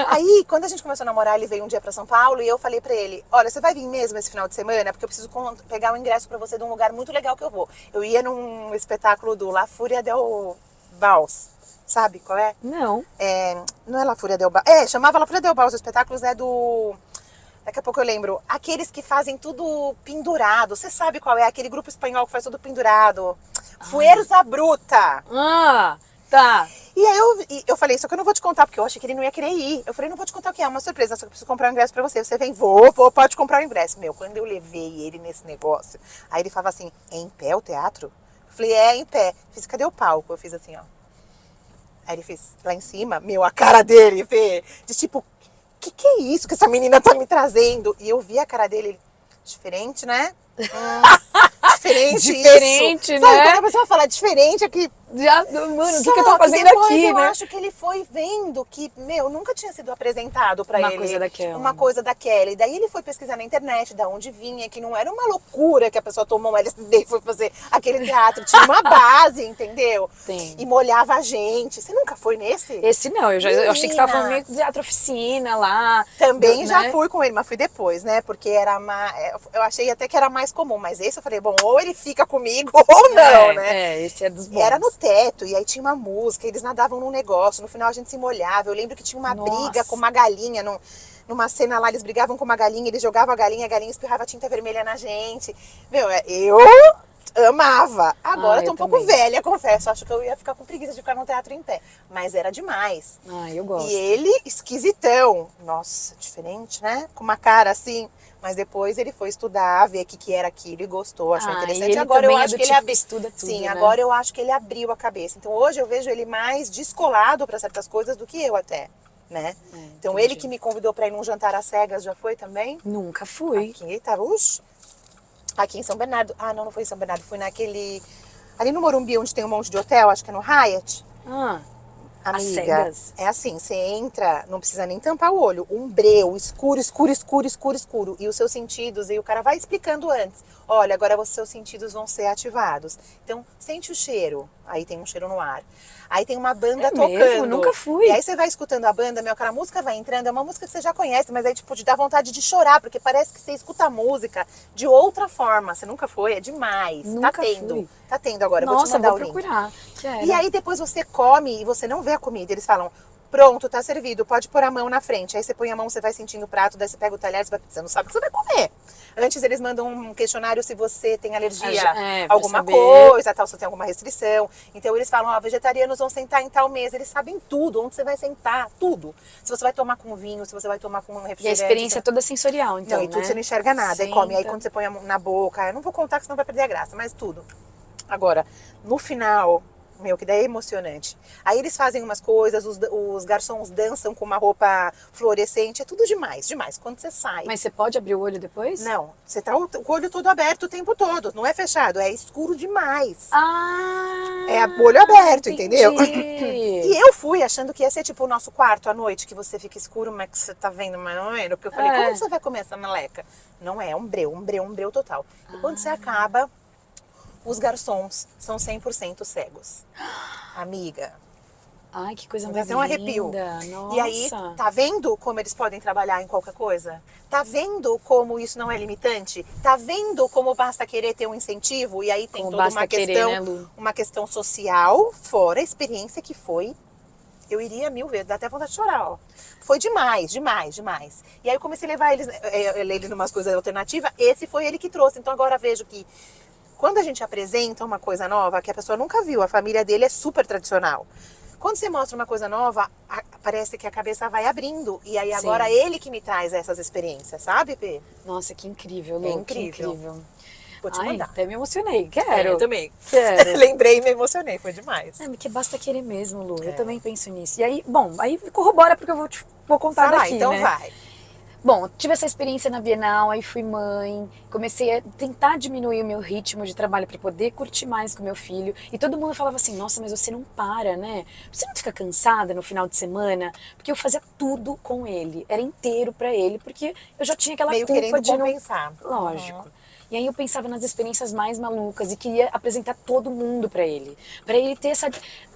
Speaker 2: Aí, quando a gente começou a namorar, ele veio um dia pra São Paulo e eu falei pra ele, olha, você vai vir mesmo esse final de semana? Porque eu preciso pegar um ingresso pra você de um lugar muito legal que eu vou. Eu ia num espetáculo do La Fúria del Baus. Sabe qual é?
Speaker 3: Não.
Speaker 2: Não é La Fúria del Baus. Chamava La Fúria del Baus. Os espetáculos é do... Daqui a pouco eu lembro. Aqueles que fazem tudo pendurado. Você sabe qual é? Aquele grupo espanhol que faz tudo pendurado. Fuerza Bruta.
Speaker 3: Ah, tá.
Speaker 2: E aí eu falei, só que eu não vou te contar, porque eu achei que ele não ia querer ir. Eu falei, não vou te contar o que é uma surpresa, só que eu preciso comprar um ingresso pra você. Você vem, pode comprar o ingresso. Meu, quando eu levei ele nesse negócio, aí ele falava assim, é em pé o teatro? Eu falei, é em pé. Fiz, cadê o palco? Eu fiz assim, ó. Aí ele fez lá em cima, meu, a cara dele, Fê, de tipo, que é isso que essa menina tá me trazendo? E eu vi a cara dele, diferente, né? Diferente,
Speaker 3: Diferente,
Speaker 2: isso.
Speaker 3: né?
Speaker 2: Sabe, quando a pessoa fala diferente, é que...
Speaker 3: Mano, o que eu tô fazendo aqui,
Speaker 2: eu
Speaker 3: né?
Speaker 2: acho que ele foi vendo que, meu, nunca tinha sido apresentado pra ele.
Speaker 3: Uma coisa daquela.
Speaker 2: Uma coisa daquela. E daí ele foi pesquisar na internet da onde vinha, que não era uma loucura que a pessoa tomou um LSD e foi fazer aquele teatro. Tinha uma base, entendeu?
Speaker 3: Sim.
Speaker 2: E molhava a gente. Você nunca foi nesse?
Speaker 3: Esse não, eu achei que você tava falando meio de teatro oficina lá.
Speaker 2: Também já
Speaker 3: né?
Speaker 2: fui com ele, mas fui depois, né? Porque eu achei até que era mais comum. Mas esse eu falei, bom, ou ele fica comigo ou não, né?
Speaker 3: Esse é dos bons.
Speaker 2: E era no teto, e aí tinha uma música, eles nadavam num negócio, no final a gente se molhava. Eu lembro que tinha uma briga com uma galinha, numa cena lá, eles brigavam com uma galinha, eles jogavam a galinha espirrava tinta vermelha na gente. Meu, eu amava. Agora eu tô um pouco velha, confesso, acho que eu ia ficar com preguiça de ficar no teatro em pé. Mas era demais.
Speaker 3: Eu gosto.
Speaker 2: E ele, esquisitão. Nossa, diferente, né? Com uma cara assim... Mas depois ele foi estudar, ver o que era aquilo e gostou, achou interessante.
Speaker 3: E
Speaker 2: agora eu acho que ele
Speaker 3: estuda tudo,
Speaker 2: Sim,
Speaker 3: né?
Speaker 2: agora eu acho que ele abriu a cabeça. Então hoje eu vejo ele mais descolado para certas coisas do que eu até, né? Então
Speaker 3: entendi.
Speaker 2: ele que me convidou para ir num jantar às cegas, já foi também?
Speaker 3: Nunca fui.
Speaker 2: Aqui, tá, aqui em São Bernardo. Ah, não foi em São Bernardo, fui naquele... Ali no Morumbi, onde tem um monte de hotel, acho que é no Hyatt. Amiga,
Speaker 3: cegas?
Speaker 2: é assim, você entra, não precisa nem tampar o olho, um breu, escuro, escuro, escuro, escuro, escuro, e os seus sentidos, e o cara vai explicando antes, olha, agora os seus sentidos vão ser ativados, então sente o cheiro, aí tem um cheiro no ar, aí tem uma banda tocando.
Speaker 3: Mesmo? Nunca fui.
Speaker 2: E aí você vai escutando a banda, meu, aquela música vai entrando, é uma música que você já conhece, mas aí tipo, te dá vontade de chorar, porque parece que você escuta a música de outra forma, você nunca foi, é demais,
Speaker 3: Nunca
Speaker 2: tá tendo,
Speaker 3: fui.
Speaker 2: tá tendo agora, eu vou te mandar o link.
Speaker 3: Procurar.
Speaker 2: E aí depois você come e você não vê a comida. Eles falam, pronto, tá servido, pode pôr a mão na frente. Aí você põe a mão, você vai sentindo o prato, daí você pega o talher, você não sabe o que você vai comer. Antes eles mandam um questionário se você tem alergia a alguma coisa, tal, se tem alguma restrição. Então eles falam, ó, vegetarianos vão sentar em tal mesa. Eles sabem tudo, onde você vai sentar, tudo. Se você vai tomar com vinho, se você vai tomar com um refrigerante.
Speaker 3: E a experiência é toda sensorial, então,
Speaker 2: não, e tudo você não enxerga nada. Aí come, aí quando você põe a mão na boca, eu não vou contar que senão vai perder a graça, mas tudo. Agora, no final... Meu, que daí é emocionante. Aí eles fazem umas coisas, os garçons dançam com uma roupa fluorescente, é tudo demais, demais. Quando você sai...
Speaker 3: Mas você pode abrir o olho depois?
Speaker 2: Não, você tá o olho todo aberto o tempo todo, não é fechado, é escuro demais. É olho aberto, entendeu? E eu fui achando que ia ser tipo o nosso quarto à noite, que você fica escuro, mas que você tá vendo mais ou menos. Porque eu falei, como você vai comer essa meleca? Não é, um breu total. E quando você acaba... Os garçons são 100% cegos. Amiga.
Speaker 3: Ai, que coisa
Speaker 2: Dá
Speaker 3: mais
Speaker 2: até um arrepio.
Speaker 3: linda. Nossa.
Speaker 2: E aí, tá vendo como eles podem trabalhar em qualquer coisa? Tá vendo como isso não é limitante? Tá vendo como basta querer ter um incentivo? E aí tem
Speaker 3: Como
Speaker 2: toda
Speaker 3: basta
Speaker 2: uma
Speaker 3: querer,
Speaker 2: questão,
Speaker 3: né, Lu?
Speaker 2: uma questão social, fora a experiência que foi. Eu iria 1000 vezes, dá até vontade de chorar, ó. Foi demais, demais, demais. E aí eu comecei a levar eles numas coisas alternativas. Esse foi ele que trouxe. Então agora vejo que quando a gente apresenta uma coisa nova que a pessoa nunca viu, a família dele é super tradicional. Quando você mostra uma coisa nova, parece que a cabeça vai abrindo. E aí agora ele que me traz essas experiências, sabe, Pê?
Speaker 3: Nossa, que incrível, Lu.
Speaker 2: É incrível.
Speaker 3: Que incrível.
Speaker 2: Vou te
Speaker 3: Ai,
Speaker 2: mandar.
Speaker 3: até me emocionei. Quero.
Speaker 2: Eu também.
Speaker 3: Quero.
Speaker 2: Lembrei e me emocionei, foi demais.
Speaker 3: É, porque basta querer mesmo, Lu. Eu também penso nisso. E aí, bom, aí corrobora porque eu vou contar
Speaker 2: Fala,
Speaker 3: daqui,
Speaker 2: então
Speaker 3: né?
Speaker 2: vai.
Speaker 3: Bom, tive essa experiência na Bienal, aí fui mãe, comecei a tentar diminuir o meu ritmo de trabalho para poder curtir mais com meu filho. E todo mundo falava assim, nossa, mas você não para, né? Você não fica cansada no final de semana? Porque eu fazia tudo com ele, era inteiro para ele, porque eu já tinha aquela
Speaker 2: Meio
Speaker 3: culpa
Speaker 2: querendo
Speaker 3: de
Speaker 2: compensar.
Speaker 3: Lógico. E aí eu pensava nas experiências mais malucas e queria apresentar todo mundo para ele ter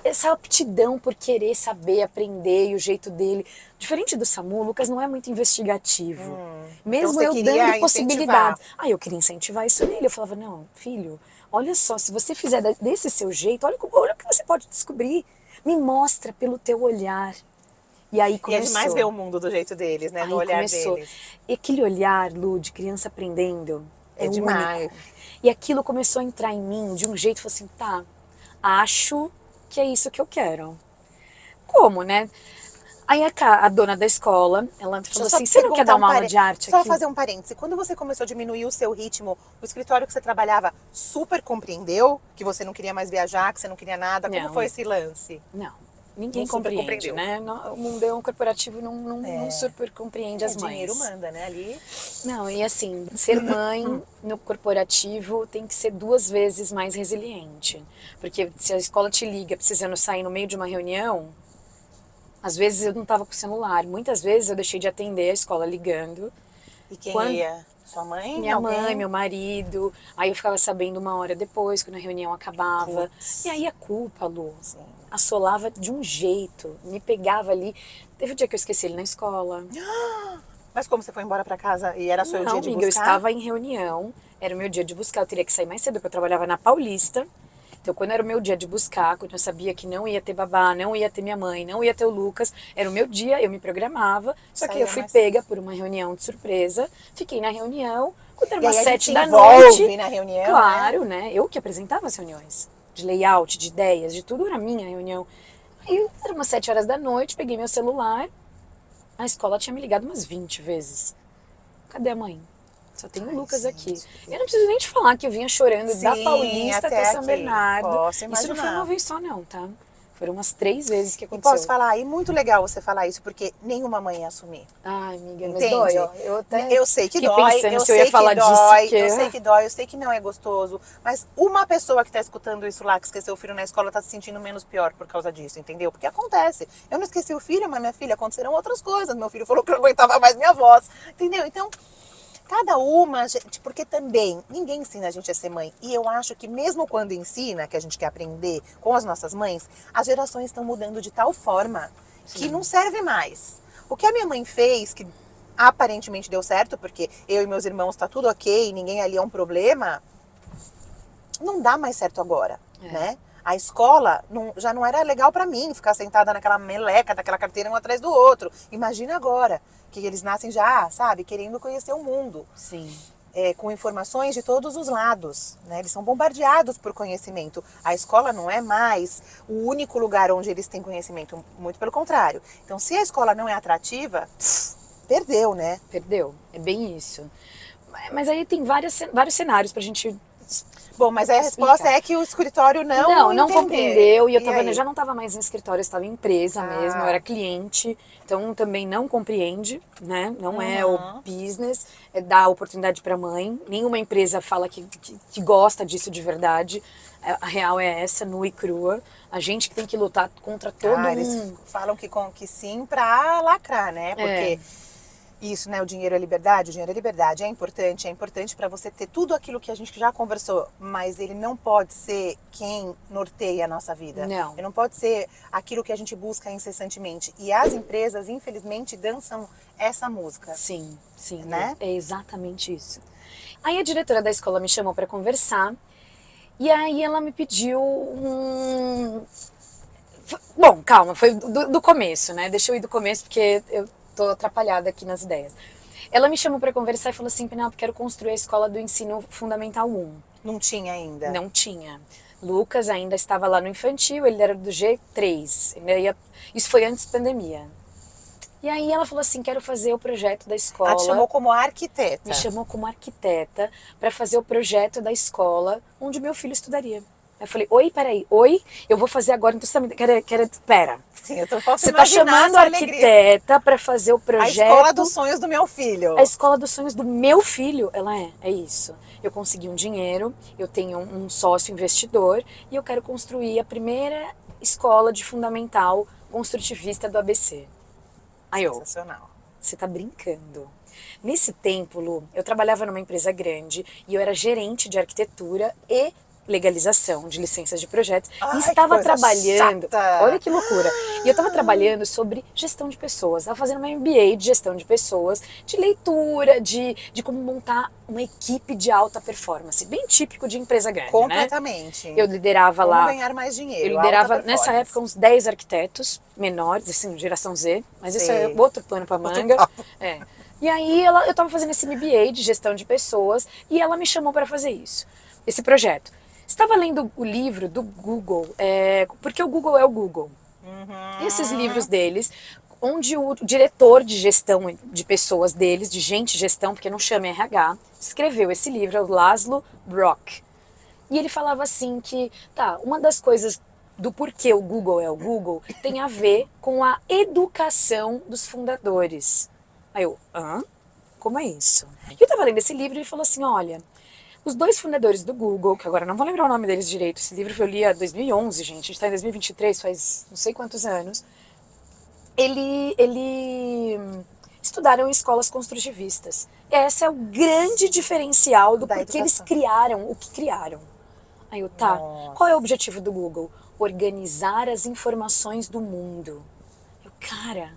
Speaker 3: essa aptidão por querer saber, aprender e o jeito dele. Diferente do Samu, o Lucas não é muito investigativo. Mesmo
Speaker 2: Então você
Speaker 3: eu
Speaker 2: queria
Speaker 3: dando possibilidades.
Speaker 2: incentivar.
Speaker 3: Aí eu queria incentivar isso nele. Eu falava, não, filho, olha só, se você fizer desse seu jeito, olha o que você pode descobrir. Me mostra pelo teu olhar. E aí
Speaker 2: E é
Speaker 3: começou.
Speaker 2: demais ver o mundo do jeito deles, né?
Speaker 3: Aí
Speaker 2: No olhar
Speaker 3: começou.
Speaker 2: deles.
Speaker 3: E aquele olhar, Lu, de criança aprendendo,
Speaker 2: É
Speaker 3: único.
Speaker 2: demais.
Speaker 3: E aquilo começou a entrar em mim de um jeito, falei assim, tá, acho que é isso que eu quero. Como, né? Aí a dona da escola, ela
Speaker 2: Deixa
Speaker 3: falou
Speaker 2: eu só
Speaker 3: assim, você não quer
Speaker 2: perguntar
Speaker 3: dar uma aula de arte
Speaker 2: Só
Speaker 3: aqui?
Speaker 2: fazer um parêntese. Quando você começou a diminuir o seu ritmo, o escritório que você trabalhava super compreendeu que você não queria mais viajar, que você não queria nada? Como
Speaker 3: Não.
Speaker 2: foi esse lance?
Speaker 3: Não, ninguém
Speaker 2: Não super
Speaker 3: compreende,
Speaker 2: compreendeu.
Speaker 3: né? O mundo corporativo não super compreende as mães.
Speaker 2: Dinheiro manda, né? Ali.
Speaker 3: Não, e assim, ser mãe no corporativo tem que ser 2 vezes mais resiliente. Porque se a escola te liga precisando sair no meio de uma reunião, às vezes eu não estava com o celular. Muitas vezes eu deixei de atender a escola ligando.
Speaker 2: E quem
Speaker 3: Quando-
Speaker 2: ia? Sua mãe?
Speaker 3: Minha
Speaker 2: Alguém?
Speaker 3: mãe, meu marido. Aí eu ficava sabendo 1 hora depois, quando a reunião acabava.
Speaker 2: Putz.
Speaker 3: E aí a culpa, Lu,
Speaker 2: Sim.
Speaker 3: assolava de um jeito. Me pegava ali. Teve um dia que eu esqueci ele na escola.
Speaker 2: Mas como você foi embora pra casa e era seu
Speaker 3: Não,
Speaker 2: dia de
Speaker 3: amiga, eu
Speaker 2: buscar?
Speaker 3: estava em reunião, era o meu dia de buscar, eu teria que sair mais cedo, porque eu trabalhava na Paulista. Então, quando era o meu dia de buscar, quando eu sabia que não ia ter babá, não ia ter minha mãe, não ia ter o Lucas, era o meu dia, eu me programava. Só que
Speaker 2: Saía
Speaker 3: eu fui
Speaker 2: mais
Speaker 3: pega por uma reunião de surpresa, fiquei na reunião, quando era
Speaker 2: E aí
Speaker 3: umas
Speaker 2: a gente
Speaker 3: 7 da
Speaker 2: envolve
Speaker 3: noite.
Speaker 2: na reunião,
Speaker 3: Claro, né? Eu que apresentava as reuniões, de layout, de ideias, de tudo era minha reunião. Aí era umas 7 horas da noite, peguei meu celular, a escola tinha me ligado umas 20 vezes. Cadê a mãe? Só tem o
Speaker 2: Ai,
Speaker 3: Lucas aqui.
Speaker 2: gente.
Speaker 3: Eu não preciso nem te falar que eu vinha chorando da
Speaker 2: Sim,
Speaker 3: Paulista até São
Speaker 2: aqui.
Speaker 3: Bernardo.
Speaker 2: Posso
Speaker 3: Isso não foi
Speaker 2: imaginar.
Speaker 3: uma vez só não, tá? Foram umas 3 vezes que
Speaker 2: E
Speaker 3: aconteceu.
Speaker 2: posso falar, e muito legal você falar isso, porque nenhuma mãe ia assumir.
Speaker 3: Ai, amiga, mas
Speaker 2: Entende?
Speaker 3: dói, ó. Eu até
Speaker 2: Eu sei que
Speaker 3: fiquei
Speaker 2: dói,
Speaker 3: pensando
Speaker 2: eu
Speaker 3: se eu ia
Speaker 2: sei
Speaker 3: falar
Speaker 2: que dói,
Speaker 3: disso,
Speaker 2: eu sei que dói, eu sei que não é gostoso, mas uma pessoa que tá escutando isso lá, que esqueceu o filho na escola, tá se sentindo menos pior por causa disso, entendeu? Porque acontece. Eu não esqueci o filho, mas minha filha, aconteceram outras coisas. Meu filho falou que eu não aguentava mais minha voz, entendeu? Então, cada uma, gente, porque também ninguém ensina a gente a ser mãe. E eu acho que mesmo quando ensina, que a gente quer aprender com as nossas mães, as gerações estão mudando de tal forma que não serve mais. O que a minha mãe fez, que aparentemente deu certo, porque eu e meus irmãos tá tudo ok, ninguém ali é um problema, não dá mais certo agora, né? A escola já não era legal pra mim ficar sentada naquela meleca, daquela carteira um atrás do outro. Imagina agora, que eles nascem já, sabe, querendo conhecer o mundo.
Speaker 3: Sim.
Speaker 2: Com informações de todos os lados, né? Eles são bombardeados por conhecimento. A escola não é mais o único lugar onde eles têm conhecimento, muito pelo contrário. Então, se a escola não é atrativa, perdeu, né?
Speaker 3: Perdeu. É bem isso. Mas aí tem vários cenários pra gente.
Speaker 2: Bom, mas aí a resposta é que o escritório não entendeu.
Speaker 3: Compreendeu. E eu
Speaker 2: aí?
Speaker 3: já não estava mais no escritório, eu estava em empresa mesmo, eu era cliente. Então também não compreende, né? Não é o business, é dar oportunidade para mãe. Nenhuma empresa fala que gosta disso de verdade. A real é essa, nua e crua. A gente que tem que lutar contra todo mundo.
Speaker 2: Eles falam que sim pra lacrar, né? Porque isso, né? O dinheiro é liberdade, o dinheiro é liberdade. É importante para você ter tudo aquilo que a gente já conversou, mas ele não pode ser quem norteia a nossa vida.
Speaker 3: Não.
Speaker 2: Ele não pode ser aquilo que a gente busca incessantemente. E as empresas, infelizmente, dançam essa música.
Speaker 3: Sim,
Speaker 2: né?
Speaker 3: É exatamente isso. Aí a diretora da escola me chamou para conversar e aí ela me pediu Bom, calma, foi do começo, né? Deixa eu ir do começo porque eu tô atrapalhada aqui nas ideias. Ela me chamou para conversar e falou assim, Penelope, quero construir a escola do ensino fundamental 1.
Speaker 2: Não tinha ainda?
Speaker 3: Não tinha. Lucas ainda estava lá no infantil, ele era do G3. Isso foi antes da pandemia. E aí ela falou assim, quero fazer o projeto da escola.
Speaker 2: Ela te chamou como arquiteta?
Speaker 3: Me chamou como arquiteta para fazer o projeto da escola onde meu filho estudaria. Eu falei, peraí, eu vou fazer agora, então você pera.
Speaker 2: Sim, eu posso
Speaker 3: Você tá chamando a arquiteta para fazer o projeto...
Speaker 2: A escola dos sonhos do meu filho.
Speaker 3: A escola dos sonhos do meu filho, ela é isso. Eu consegui um dinheiro, eu tenho um sócio investidor e eu quero construir a primeira escola de fundamental construtivista do ABC. Aí
Speaker 2: Sensacional.
Speaker 3: você tá brincando. Nesse tempo, Lu, eu trabalhava numa empresa grande e eu era gerente de arquitetura e legalização de licenças de projetos e
Speaker 2: Ai,
Speaker 3: estava
Speaker 2: coisa
Speaker 3: trabalhando,
Speaker 2: chata.
Speaker 3: olha que loucura, e eu estava trabalhando sobre gestão de pessoas, estava fazendo uma MBA de gestão de pessoas, de leitura, de como montar uma equipe de alta performance, bem típico de empresa grande, né?
Speaker 2: Completamente.
Speaker 3: Eu liderava
Speaker 2: Como
Speaker 3: lá,
Speaker 2: ganhar mais dinheiro.
Speaker 3: eu liderava
Speaker 2: alta
Speaker 3: nessa
Speaker 2: performance.
Speaker 3: época uns 10 arquitetos menores, assim, geração Z, mas isso é
Speaker 2: Sei.
Speaker 3: outro pano pra
Speaker 2: Outro
Speaker 3: manga.
Speaker 2: papo.
Speaker 3: É. E aí eu tava fazendo esse MBA de gestão de pessoas e ela me chamou para fazer isso, esse projeto. Estava lendo o livro do Google, porque o Google é o Google. Esses livros deles, onde o diretor de gestão de pessoas deles, de gente de gestão, porque não chama RH, escreveu esse livro, é o Laszlo Brock. E ele falava assim que, uma das coisas do porquê o Google é o Google tem a ver com a educação dos fundadores. Aí eu, como é isso? E eu tava lendo esse livro e ele falou assim, olha, os dois fundadores do Google, que agora não vou lembrar o nome deles direito, esse livro eu li em 2011, gente, a gente tá em 2023, faz não sei quantos anos, ele estudaram em escolas construtivistas. Esse é o grande diferencial do
Speaker 2: Da
Speaker 3: porquê eles
Speaker 2: educação.
Speaker 3: criaram o que criaram. Aí eu,
Speaker 2: Nossa.
Speaker 3: qual é o objetivo do Google? Organizar as informações do mundo. Eu, cara,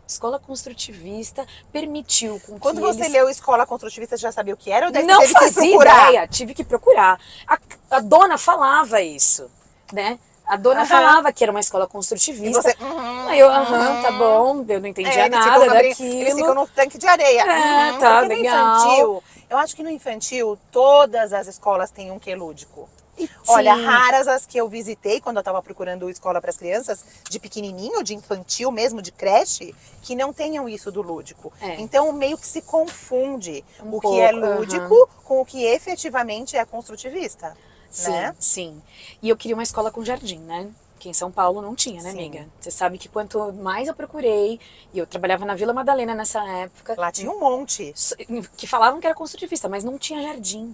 Speaker 3: escola construtivista permitiu com
Speaker 2: Quando
Speaker 3: que
Speaker 2: você
Speaker 3: eles...
Speaker 2: leu Escola Construtivista, você já sabia o que era? Ou daí
Speaker 3: Não
Speaker 2: você teve que
Speaker 3: fazia
Speaker 2: procurar?
Speaker 3: ideia, tive que procurar. A dona falava isso, né? A dona
Speaker 2: Aham.
Speaker 3: falava que era uma escola
Speaker 2: E
Speaker 3: construtivista.
Speaker 2: você...
Speaker 3: Aí eu, tá bom, eu não entendia
Speaker 2: eles
Speaker 3: nada
Speaker 2: eles
Speaker 3: daquilo.
Speaker 2: ficam no tanque de areia.
Speaker 3: Tá,
Speaker 2: Porque no
Speaker 3: legal.
Speaker 2: infantil, eu acho que no infantil, todas as escolas têm um quê lúdico. Olha,
Speaker 3: Sim.
Speaker 2: raras as que eu visitei quando eu estava procurando escola para as crianças, de pequenininho, de infantil mesmo, de creche, que não tenham isso do lúdico.
Speaker 3: É.
Speaker 2: Então, meio que se confunde
Speaker 3: Um
Speaker 2: o
Speaker 3: pouco,
Speaker 2: que é lúdico com o que efetivamente é construtivista.
Speaker 3: Sim,
Speaker 2: Né?
Speaker 3: sim. E eu queria uma escola com jardim, né? Que em São Paulo não tinha, né,
Speaker 2: Sim.
Speaker 3: amiga? Você sabe que quanto mais eu procurei, e eu trabalhava na Vila Madalena nessa época,
Speaker 2: Lá tinha um monte.
Speaker 3: que falavam que era construtivista, mas não tinha jardim.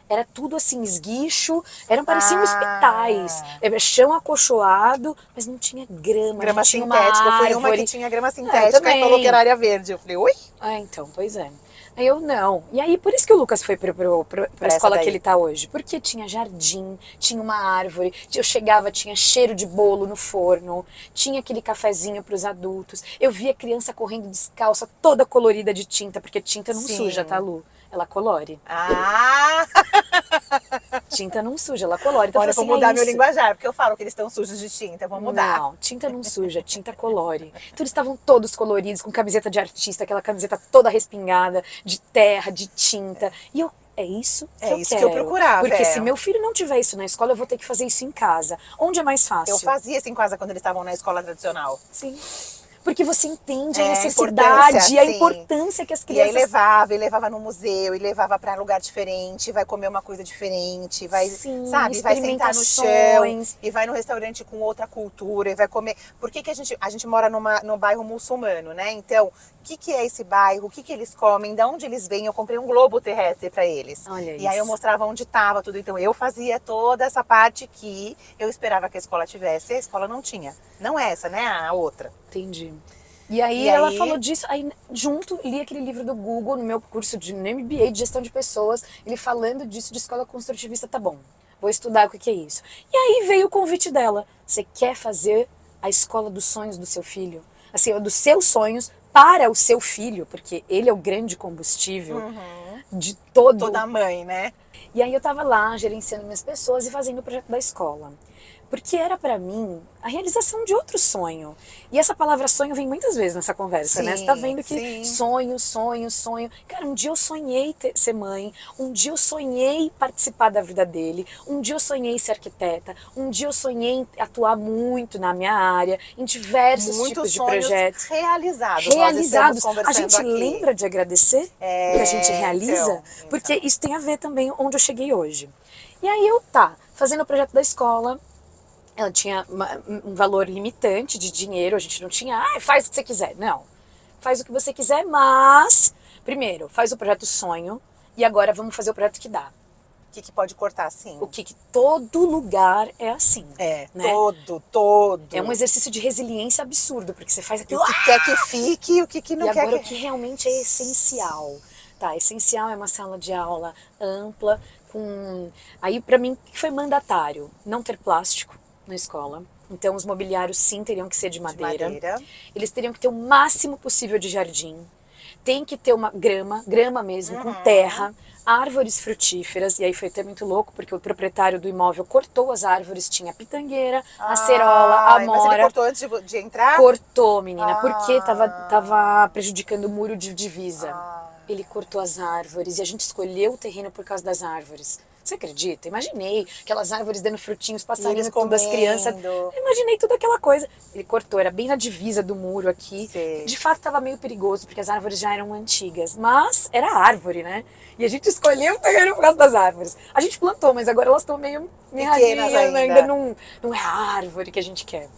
Speaker 3: Era tudo assim, esguicho, pareciam hospitais. Chão acolchoado, mas não tinha grama,
Speaker 2: Grama
Speaker 3: não tinha
Speaker 2: sintética.
Speaker 3: uma
Speaker 2: Foi uma
Speaker 3: árvore.
Speaker 2: que tinha grama sintética e
Speaker 3: também.
Speaker 2: falou que era área verde. Eu falei, oi?
Speaker 3: Então, pois é. Aí eu não. E aí, por isso que o Lucas foi pra escola que ele tá hoje. Porque tinha jardim, tinha uma árvore, eu chegava, tinha cheiro de bolo no forno, tinha aquele cafezinho pros adultos. Eu via criança correndo descalça, toda colorida de tinta, porque tinta não
Speaker 2: Sim.
Speaker 3: suja, tá, Lu? Ela colore.
Speaker 2: Ah!
Speaker 3: Tinta não suja, ela colore. Então,
Speaker 2: Olha,
Speaker 3: eu
Speaker 2: vou
Speaker 3: falei assim,
Speaker 2: mudar meu
Speaker 3: isso.
Speaker 2: linguajar, porque eu falo que eles estão sujos de tinta, vou mudar.
Speaker 3: Não, tinta não suja, tinta colore. Então eles estavam todos coloridos, com camiseta de artista, aquela camiseta toda respingada, de terra, de tinta. E eu, é isso que eu
Speaker 2: isso
Speaker 3: quero.
Speaker 2: que eu procurava.
Speaker 3: Porque se meu filho não tiver isso na escola, eu vou ter que fazer isso em casa. Onde é mais fácil?
Speaker 2: Eu fazia isso em casa quando eles estavam na escola tradicional.
Speaker 3: Sim. Porque você entende a
Speaker 2: É,
Speaker 3: necessidade e a
Speaker 2: sim.
Speaker 3: importância que as
Speaker 2: E aí
Speaker 3: crianças...
Speaker 2: levava no museu, e levava pra lugar diferente, vai comer uma coisa diferente, vai,
Speaker 3: Sim,
Speaker 2: sabe, vai sentar no chão,
Speaker 3: experimentações.
Speaker 2: e vai no restaurante com outra cultura, e vai comer. Por que a gente mora num bairro muçulmano, né? Então, o que é esse bairro? O que eles comem? De onde eles vêm? Eu comprei um globo terrestre pra eles.
Speaker 3: Olha
Speaker 2: E aí eu
Speaker 3: isso.
Speaker 2: mostrava onde tava tudo. Então eu fazia toda essa parte que eu esperava que a escola tivesse, e a escola não tinha. Não essa, né? A outra.
Speaker 3: Entendi. E aí ela falou disso, aí junto li aquele livro do Google no meu curso de MBA de gestão de pessoas, ele falando disso de escola construtivista, tá bom, vou estudar o que é isso. E aí veio o convite dela, você quer fazer a escola dos sonhos do seu filho? Assim, dos seus sonhos para o seu filho, porque ele é o grande combustível de
Speaker 2: Toda mãe, né?
Speaker 3: E aí eu tava lá gerenciando minhas pessoas e fazendo o projeto da escola. Porque era pra mim a realização de outro sonho. E essa palavra sonho vem muitas vezes nessa conversa,
Speaker 2: Sim,
Speaker 3: né? Você tá vendo que
Speaker 2: sim.
Speaker 3: sonho, sonho, sonho. Cara, um dia eu sonhei ser mãe, um dia eu sonhei participar da vida dele, um dia eu sonhei ser arquiteta, um dia eu sonhei em atuar muito na minha área, em diversos
Speaker 2: Muitos
Speaker 3: tipos de
Speaker 2: sonhos
Speaker 3: projetos.
Speaker 2: realizados.
Speaker 3: Realizados.
Speaker 2: Nós estamos
Speaker 3: A gente
Speaker 2: conversando aqui.
Speaker 3: lembra de agradecer o que a gente realiza?
Speaker 2: então.
Speaker 3: Porque isso tem a ver também onde eu cheguei hoje. E aí eu, fazendo o projeto da escola, ela tinha um valor limitante de dinheiro, a gente não tinha, faz o que você quiser. Não, faz o que você quiser, mas, primeiro, faz o projeto sonho, e agora vamos fazer o projeto que dá.
Speaker 2: que pode cortar, sim.
Speaker 3: O que todo lugar é assim.
Speaker 2: É,
Speaker 3: né?
Speaker 2: todo.
Speaker 3: É um exercício de resiliência absurdo, porque você faz
Speaker 2: E
Speaker 3: aquilo.
Speaker 2: o que quer que fique e o que não
Speaker 3: E
Speaker 2: quer
Speaker 3: agora o
Speaker 2: que...
Speaker 3: que realmente é essencial. Tá, essencial é uma sala de aula ampla, com... Aí pra mim foi mandatário não ter plástico na escola. Então os mobiliários sim teriam que ser de madeira. Eles teriam que ter o máximo possível de jardim. Tem que ter uma grama mesmo, com terra, árvores frutíferas. E aí foi até muito louco, porque o proprietário do imóvel cortou as árvores, tinha a pitangueira, a acerola, a amora.
Speaker 2: Mas ele cortou antes de entrar?
Speaker 3: Cortou, menina, porque tava prejudicando o muro de divisa. Ele cortou as árvores e a gente escolheu o terreno por causa das árvores. Você acredita? Imaginei aquelas árvores dando frutinhos, passarinhos, tudo, as crianças. Imaginei toda aquela coisa. Ele cortou, era bem na divisa do muro aqui.
Speaker 2: Sei.
Speaker 3: De fato, estava meio perigoso, porque as árvores já eram antigas. Mas era árvore, né? E a gente escolheu o terreno por causa das árvores. A gente plantou, mas agora elas estão meio
Speaker 2: pequenas
Speaker 3: ainda não é a árvore que a gente quer.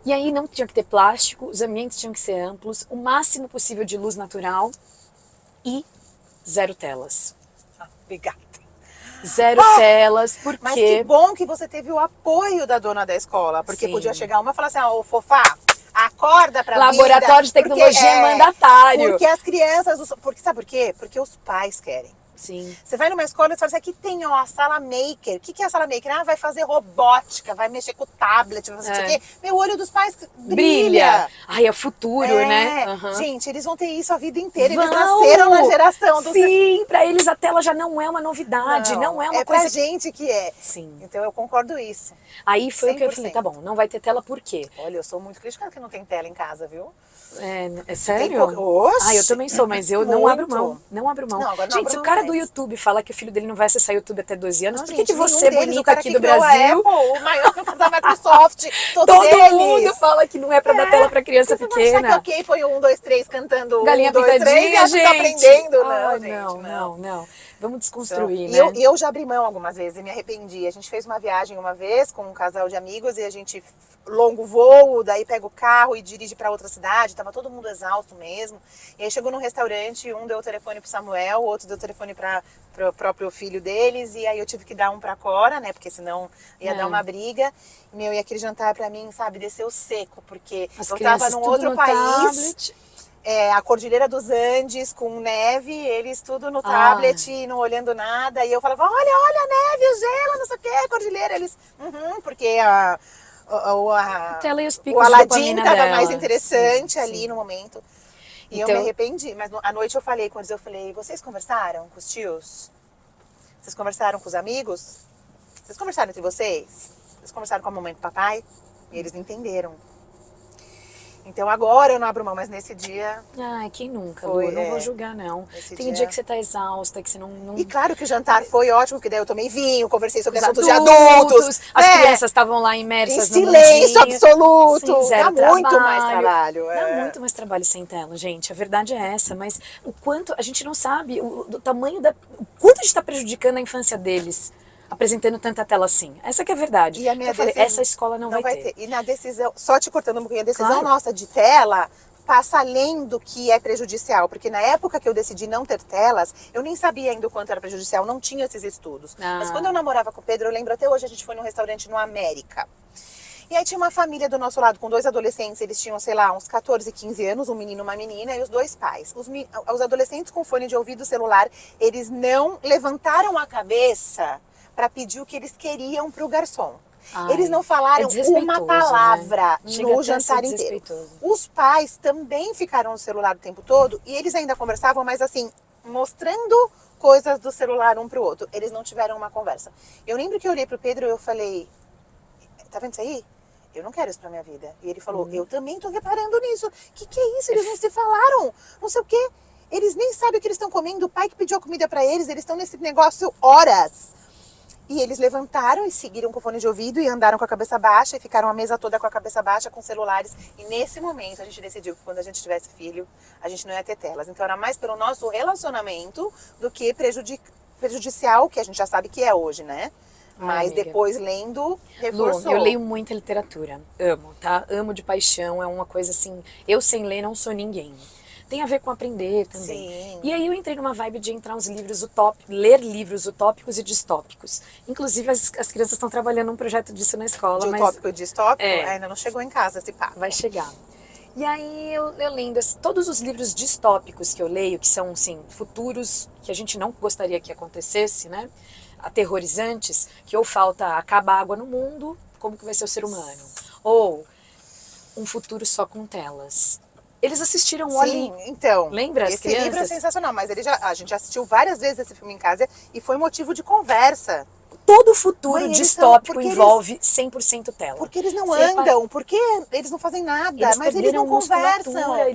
Speaker 3: E aí não tinha que ter plástico, os ambientes tinham que ser amplos, o máximo possível de luz natural e 0 telas.
Speaker 2: Obrigada.
Speaker 3: 0 telas, porque...
Speaker 2: Mas que bom que você teve o apoio da dona da escola, porque
Speaker 3: Sim.
Speaker 2: podia chegar uma e falar assim, ô fofá, acorda pra
Speaker 3: Laboratório de tecnologia é mandatário.
Speaker 2: Porque as crianças... Porque, sabe por quê? Porque os pais querem.
Speaker 3: Sim.
Speaker 2: Você vai numa escola e fala assim, aqui tem ó, a sala maker. O que é a sala maker? Ah, vai fazer robótica, vai mexer com o tablet, vai fazer isso aqui. Meu olho dos pais brilha.
Speaker 3: Ai, é o futuro, né?
Speaker 2: Gente, eles vão ter isso a vida inteira. Eles nasceram na geração do...
Speaker 3: Sim, pra eles a tela já não é uma novidade, não é uma coisa...
Speaker 2: É pra gente que é.
Speaker 3: Sim.
Speaker 2: Então eu concordo isso.
Speaker 3: Aí foi 100%. O que eu falei,
Speaker 2: 100%.
Speaker 3: tá bom, não vai ter tela por quê?
Speaker 2: Olha, eu sou muito crítica que não tem tela em casa, viu?
Speaker 3: É sério?
Speaker 2: Oxi,
Speaker 3: eu também sou, mas eu não abro mão. Não abro mão.
Speaker 2: Não, agora não
Speaker 3: gente,
Speaker 2: abro
Speaker 3: se o cara
Speaker 2: mais.
Speaker 3: do YouTube fala que o filho dele não vai acessar YouTube até 12 anos,
Speaker 2: Não,
Speaker 3: por
Speaker 2: gente,
Speaker 3: que você,
Speaker 2: deles,
Speaker 3: bonita aqui do
Speaker 2: criou
Speaker 3: Brasil...
Speaker 2: A Apple, o maior da Microsoft,
Speaker 3: todo
Speaker 2: eles.
Speaker 3: mundo fala que não é pra dar tela pra criança pequena.
Speaker 2: Você que põe 1, 2, 3 cantando
Speaker 3: Galinha
Speaker 2: 1, 2, 3
Speaker 3: pintadinha,
Speaker 2: e
Speaker 3: gente.
Speaker 2: tá aprendendo.
Speaker 3: Ai,
Speaker 2: Não,
Speaker 3: não. Vamos desconstruir,
Speaker 2: então,
Speaker 3: né?
Speaker 2: E eu já abri mão algumas vezes e me arrependi. A gente fez uma viagem uma vez com um casal de amigos e a gente, longo voo, daí pega o carro e dirige pra outra cidade. Tava todo mundo exausto mesmo. E aí chegou num restaurante, um deu o telefone pro Samuel, o outro deu o telefone pro próprio filho deles. E aí eu tive que dar um pra Cora, né? Porque senão ia dar uma briga. E aquele jantar pra mim, sabe, desceu seco. Porque
Speaker 3: as
Speaker 2: eu tava num outro país...
Speaker 3: Tablet.
Speaker 2: A Cordilheira dos Andes com neve, eles tudo no tablet, não olhando nada. E eu falava, olha a neve, o gelo, não sei o que, a cordilheira. Eles, porque o Aladdin estava mais interessante ali no momento. E então, eu me arrependi. Mas à noite eu falei com eles, vocês conversaram com os tios? Vocês conversaram com os amigos? Vocês conversaram entre vocês? Vocês conversaram com a mamãe e com o papai? E eles entenderam. Então agora eu não abro mão, mas nesse dia...
Speaker 3: Ai, quem nunca, Lu? Não vou julgar, não. Tem dia que você tá exausta, que você não...
Speaker 2: E claro que o jantar foi ótimo, porque daí eu tomei vinho, conversei sobre assuntos de adultos.
Speaker 3: As crianças estavam lá imersas
Speaker 2: no silêncio absoluto.
Speaker 3: Sim,
Speaker 2: dá muito mais trabalho.
Speaker 3: Dá muito mais trabalho sem tela, gente. A verdade é essa, mas o quanto... A gente não sabe o tamanho da... O quanto a gente tá prejudicando a infância deles. Apresentando tanta tela assim. Essa que é a verdade.
Speaker 2: E a minha
Speaker 3: decisão, essa escola não vai ter.
Speaker 2: E na decisão, só te cortando um pouquinho, a decisão nossa de tela passa além do que é prejudicial. Porque na época que eu decidi não ter telas, eu nem sabia ainda o quanto era prejudicial, não tinha esses estudos. Mas quando eu namorava com o Pedro, eu lembro até hoje, a gente foi num restaurante no América. E aí tinha uma família do nosso lado com 2 adolescentes, eles tinham, sei lá, uns 14, 15 anos, um menino e uma menina, e os 2 pais. Os adolescentes com fone de ouvido celular, eles não levantaram a cabeça para pedir o que eles queriam pro garçom. Eles não falaram uma palavra no jantar inteiro. Os pais também ficaram no celular o tempo todo e eles ainda conversavam, mas assim, mostrando coisas do celular um pro outro. Eles não tiveram uma conversa. Eu lembro que eu olhei pro Pedro e eu falei, tá vendo isso aí? Eu não quero isso pra minha vida. E ele falou, eu também tô reparando nisso. Que é isso? Eles não se falaram, não sei o quê. Eles nem sabem o que eles estão comendo. O pai que pediu a comida pra eles estão nesse negócio horas. E eles levantaram e seguiram com o fone de ouvido e andaram com a cabeça baixa e ficaram a mesa toda com a cabeça baixa, com celulares. E nesse momento a gente decidiu que quando a gente tivesse filho, a gente não ia ter telas. Então era mais pelo nosso relacionamento do que prejudicial, que a gente já sabe que é hoje, né? Mas depois lendo, reforçou.
Speaker 3: Lu, eu leio muita literatura. Amo, tá? Amo de paixão. É uma coisa assim... Eu sem ler não sou ninguém. tem a ver com aprender também.
Speaker 2: Sim.
Speaker 3: E aí eu entrei numa vibe de entrar ler livros utópicos e distópicos. Inclusive as crianças estão trabalhando um projeto disso na escola.
Speaker 2: De
Speaker 3: mas
Speaker 2: utópico e distópico,
Speaker 3: É.
Speaker 2: ainda não chegou em casa esse papo.
Speaker 3: vai chegar. E aí eu lendo todos os livros distópicos que eu leio, que são, assim, futuros que a gente não gostaria que acontecesse, né? Aterrorizantes, que ou acaba a água no mundo, como que vai ser o ser humano? Ou um futuro só com telas. Eles assistiram o
Speaker 2: Sim,
Speaker 3: Ali.
Speaker 2: então.
Speaker 3: Lembra as
Speaker 2: Esse livro é
Speaker 3: crianças?
Speaker 2: sensacional, mas a gente já assistiu várias vezes esse filme em casa e foi motivo de conversa.
Speaker 3: Todo futuro
Speaker 2: Mãe, eles
Speaker 3: distópico
Speaker 2: porque
Speaker 3: envolve 100% tela.
Speaker 2: Porque eles não
Speaker 3: Você repara-
Speaker 2: andam, porque eles não fazem nada, mas eles
Speaker 3: perderam
Speaker 2: não conversam.
Speaker 3: musculatura,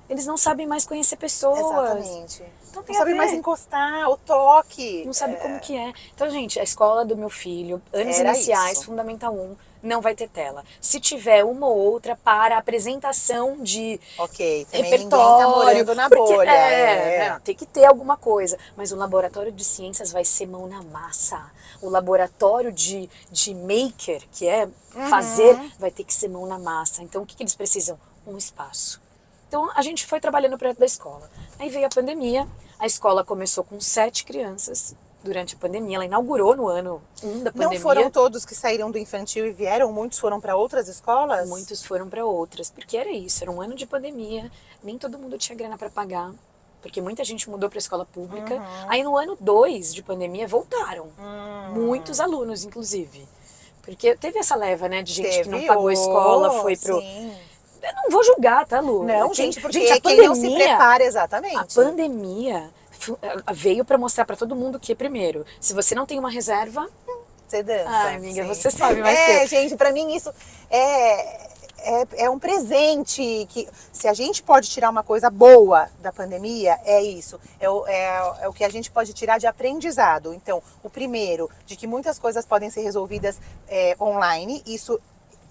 Speaker 3: eles não sabem mais conhecer pessoas.
Speaker 2: Exatamente.
Speaker 3: Então tem
Speaker 2: Não
Speaker 3: a
Speaker 2: sabe
Speaker 3: ver.
Speaker 2: mais encostar, o toque.
Speaker 3: Não sabe como que é. Então, gente, a escola do meu filho, anos
Speaker 2: Era
Speaker 3: iniciais,
Speaker 2: isso.
Speaker 3: Fundamental 1, não vai ter tela. Se tiver uma ou outra para apresentação de
Speaker 2: Ok, também
Speaker 3: repertório.
Speaker 2: ninguém tá morando na
Speaker 3: porque,
Speaker 2: bolha.
Speaker 3: né, tem que ter alguma coisa. Mas o laboratório de ciências vai ser mão na massa. O laboratório de maker, que é fazer, vai ter que ser mão na massa. Então, o que eles precisam? Um espaço. Então, a gente foi trabalhando perto da escola. Aí veio a pandemia, a escola começou com 7 crianças durante a pandemia. Ela inaugurou no ano 1 da pandemia.
Speaker 2: Não foram todos que saíram do infantil e vieram? Muitos foram para outras escolas?
Speaker 3: Muitos foram para outras, porque era isso, era um ano de pandemia, nem todo mundo tinha grana para pagar, porque muita gente mudou para a escola pública. Aí no ano 2 de pandemia voltaram, muitos alunos inclusive. Porque teve essa leva, né, de gente que não pagou a escola, foi pro...
Speaker 2: Sim.
Speaker 3: Eu não vou julgar, tá, Lu?
Speaker 2: Não, gente, porque
Speaker 3: a
Speaker 2: quem não se prepara exatamente.
Speaker 3: A pandemia veio para mostrar para todo mundo que, primeiro, se você não tem uma reserva...
Speaker 2: Você dança.
Speaker 3: Ai, amiga,
Speaker 2: sim.
Speaker 3: você sabe mais que eu.
Speaker 2: Gente, pra mim isso é um presente que, se a gente pode tirar uma coisa boa da pandemia, é isso. É o que a gente pode tirar de aprendizado. Então, o primeiro, de que muitas coisas podem ser resolvidas online. Isso,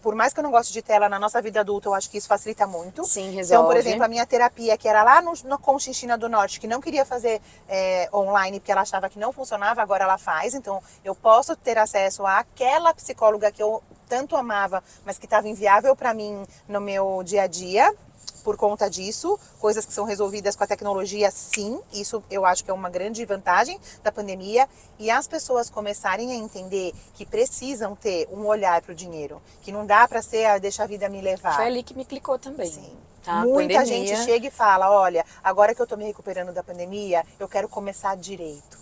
Speaker 2: por mais que eu não goste de tela na nossa vida adulta, eu acho que isso facilita muito.
Speaker 3: Sim, resolve.
Speaker 2: Então, por exemplo, a minha terapia, que era lá no Conchinchina do Norte, que não queria fazer online porque ela achava que não funcionava, agora ela faz. Então, eu posso ter acesso àquela psicóloga que eu tanto amava, mas que estava inviável para mim no meu dia a dia, por conta disso. Coisas que são resolvidas com a tecnologia, sim. Isso eu acho que é uma grande vantagem da pandemia. E as pessoas começarem a entender que precisam ter um olhar para o dinheiro. Que não dá para ser, deixa a vida me levar.
Speaker 3: Foi ali que me clicou também.
Speaker 2: Sim.
Speaker 3: Tá?
Speaker 2: Muita
Speaker 3: Pandemia.
Speaker 2: gente chega e fala, olha, agora que eu tô me recuperando da pandemia, eu quero começar direito.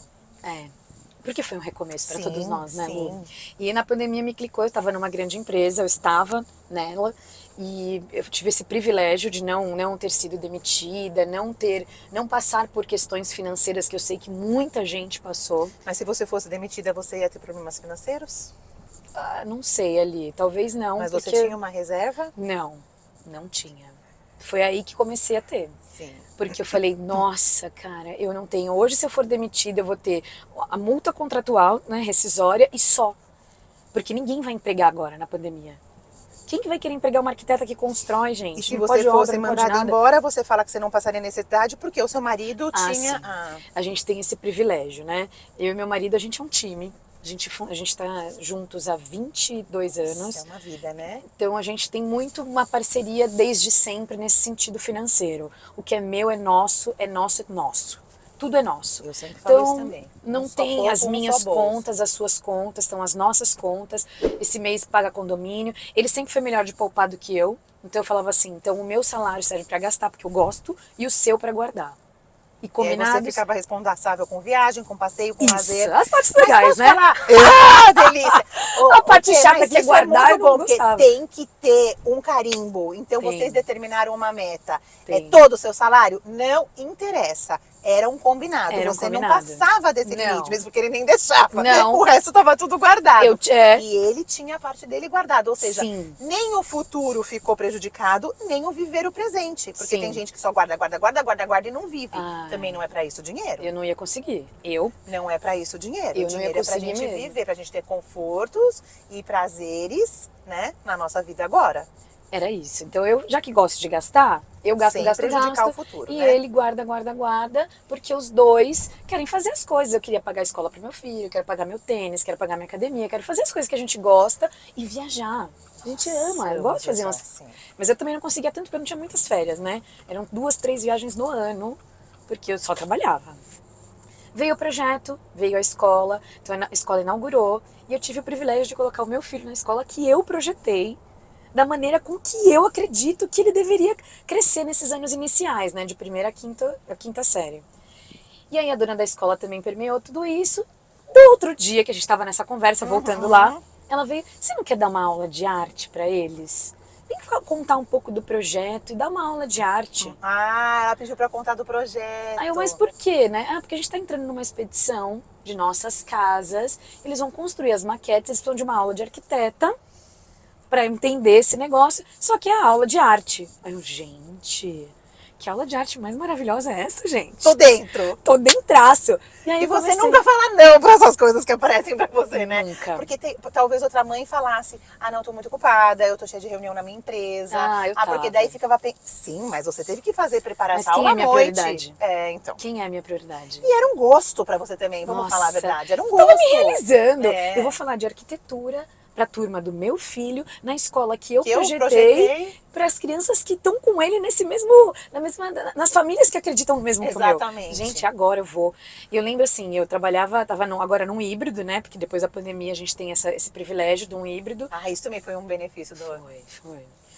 Speaker 3: Porque foi um recomeço para
Speaker 2: Sim,
Speaker 3: todos nós, né,
Speaker 2: sim.
Speaker 3: Lu? E na pandemia me clicou, eu estava numa grande empresa, eu estava nela, e eu tive esse privilégio de não ter sido demitida, não passar por questões financeiras que eu sei que muita gente passou.
Speaker 2: Mas se você fosse demitida, você ia ter problemas financeiros?
Speaker 3: Não sei ali, talvez não.
Speaker 2: Mas
Speaker 3: porque...
Speaker 2: você tinha uma reserva?
Speaker 3: Não tinha. Foi aí que comecei a ter.
Speaker 2: Sim.
Speaker 3: Porque eu falei, nossa, cara, eu não tenho. Hoje, se eu for demitida, eu vou ter a multa contratual, né, rescisória e só. Porque ninguém vai empregar agora na pandemia. Quem que vai querer empregar uma arquiteta que constrói, gente?
Speaker 2: E se
Speaker 3: Não
Speaker 2: você
Speaker 3: pode obra,
Speaker 2: fosse
Speaker 3: não pode
Speaker 2: mandada
Speaker 3: nada.
Speaker 2: embora, você fala que você não passaria necessidade porque o seu marido tinha...
Speaker 3: Sim. A gente tem esse privilégio, né? Eu e meu marido, a gente é um time. A gente tá juntos há 22 anos.
Speaker 2: É uma vida, né?
Speaker 3: Então a gente tem muito uma parceria desde sempre nesse sentido financeiro. O que é meu é nosso, é nosso, é nosso. Tudo é nosso.
Speaker 2: Eu sempre falo
Speaker 3: Então,
Speaker 2: isso também.
Speaker 3: não
Speaker 2: Um só
Speaker 3: tem
Speaker 2: corpo,
Speaker 3: as
Speaker 2: um
Speaker 3: minhas
Speaker 2: só bolso.
Speaker 3: contas, as suas contas, são as nossas contas. Esse mês paga condomínio. Ele sempre foi melhor de poupar do que eu. Então eu falava assim, então o meu salário serve para gastar porque eu gosto e o seu para guardar. E
Speaker 2: E aí
Speaker 3: combinados.
Speaker 2: você ficava responsável com viagem, com passeio, com
Speaker 3: Isso,
Speaker 2: lazer.
Speaker 3: as partes
Speaker 2: Mas
Speaker 3: legais,
Speaker 2: posso
Speaker 3: né?
Speaker 2: falar? Delícia!
Speaker 3: A parte chata
Speaker 2: mas
Speaker 3: que é
Speaker 2: isso
Speaker 3: guardar,
Speaker 2: muito
Speaker 3: eu não
Speaker 2: bom, porque
Speaker 3: gostava.
Speaker 2: tem que ter um carimbo. Então
Speaker 3: Tem.
Speaker 2: vocês determinaram uma meta.
Speaker 3: Tem.
Speaker 2: É todo o seu salário? Não interessa. Era um combinado.
Speaker 3: Era um
Speaker 2: você
Speaker 3: combinado.
Speaker 2: não passava desse
Speaker 3: Não.
Speaker 2: limite, mesmo que ele nem deixava.
Speaker 3: Não.
Speaker 2: O resto estava tudo guardado.
Speaker 3: É.
Speaker 2: E ele tinha a parte dele guardada. Ou seja,
Speaker 3: Sim.
Speaker 2: nem o futuro ficou prejudicado, nem o viver o presente. Porque
Speaker 3: Sim.
Speaker 2: tem gente que só guarda, guarda, guarda, guarda, guarda e não vive.
Speaker 3: Ai.
Speaker 2: Também não é pra isso o dinheiro.
Speaker 3: Eu não ia conseguir.
Speaker 2: Não é pra isso o dinheiro.
Speaker 3: Eu
Speaker 2: O
Speaker 3: não ia
Speaker 2: dinheiro é pra
Speaker 3: conseguir
Speaker 2: gente
Speaker 3: mesmo.
Speaker 2: viver, pra gente ter confortos e prazeres, né, na nossa vida agora.
Speaker 3: Era isso. Então eu, já que gosto de gastar, eu gasto,
Speaker 2: Sem
Speaker 3: gasto,
Speaker 2: prejudicar
Speaker 3: gasto.
Speaker 2: o futuro,
Speaker 3: E
Speaker 2: né?
Speaker 3: ele guarda, guarda, guarda, porque os dois querem fazer as coisas. Eu queria pagar a escola pro meu filho, quero pagar meu tênis, quero pagar minha academia, quero fazer as coisas que a gente gosta e viajar. A gente ama, eu
Speaker 2: amo
Speaker 3: gosto de fazer
Speaker 2: viajar,
Speaker 3: umas...
Speaker 2: sim.
Speaker 3: Mas eu também não conseguia tanto porque eu não tinha muitas férias, né? Eram 2, 3 viagens no ano, porque eu só trabalhava. Veio o projeto, veio a escola, então a escola inaugurou e eu tive o privilégio de colocar o meu filho na escola que eu projetei, da maneira com que eu acredito que ele deveria crescer nesses anos iniciais, né, de primeira a quinta série. E aí a dona da escola também permeou tudo isso. Do outro dia que a gente estava nessa conversa, voltando lá, ela veio, você não quer dar uma aula de arte para eles? Vem contar um pouco do projeto e dar uma aula de arte.
Speaker 2: Ah, ela pediu pra contar do projeto.
Speaker 3: Aí eu, mas por quê, né? Ah, porque a gente tá entrando numa expedição de nossas casas, eles vão construir as maquetes, eles precisam de uma aula de arquiteta pra entender esse negócio, só que é a aula de arte. Aí eu, gente, que aula de arte mais maravilhosa é essa, gente?
Speaker 2: Tô dentro.
Speaker 3: Tô dentraço. E aí
Speaker 2: E
Speaker 3: eu
Speaker 2: você
Speaker 3: comecei...
Speaker 2: nunca fala não pra essas coisas que aparecem pra você, né?
Speaker 3: Nunca.
Speaker 2: Porque talvez outra mãe falasse, ah, não, tô muito ocupada, eu tô cheia de reunião na minha empresa.
Speaker 3: Ah, eu
Speaker 2: porque
Speaker 3: tava.
Speaker 2: daí ficava... Sim, mas você teve que preparar
Speaker 3: Mas
Speaker 2: essa
Speaker 3: quem
Speaker 2: aula
Speaker 3: é
Speaker 2: à
Speaker 3: minha
Speaker 2: noite.
Speaker 3: prioridade?
Speaker 2: É, então.
Speaker 3: Quem é a minha prioridade?
Speaker 2: E era um gosto pra você também, vamos
Speaker 3: Nossa,
Speaker 2: falar a verdade. Era um
Speaker 3: tava
Speaker 2: gosto.
Speaker 3: me realizando.
Speaker 2: É.
Speaker 3: Eu vou falar de arquitetura pra turma do meu filho, na escola que eu
Speaker 2: Que eu
Speaker 3: projetei,
Speaker 2: projetei.
Speaker 3: para as crianças que estão com ele nesse mesmo, nas famílias que acreditam no mesmo que o meu.
Speaker 2: Exatamente.
Speaker 3: Gente, agora eu vou. E eu lembro assim, eu trabalhava, tava agora num híbrido, né? Porque depois da pandemia a gente tem esse privilégio de um híbrido.
Speaker 2: Ah, isso também foi um benefício do...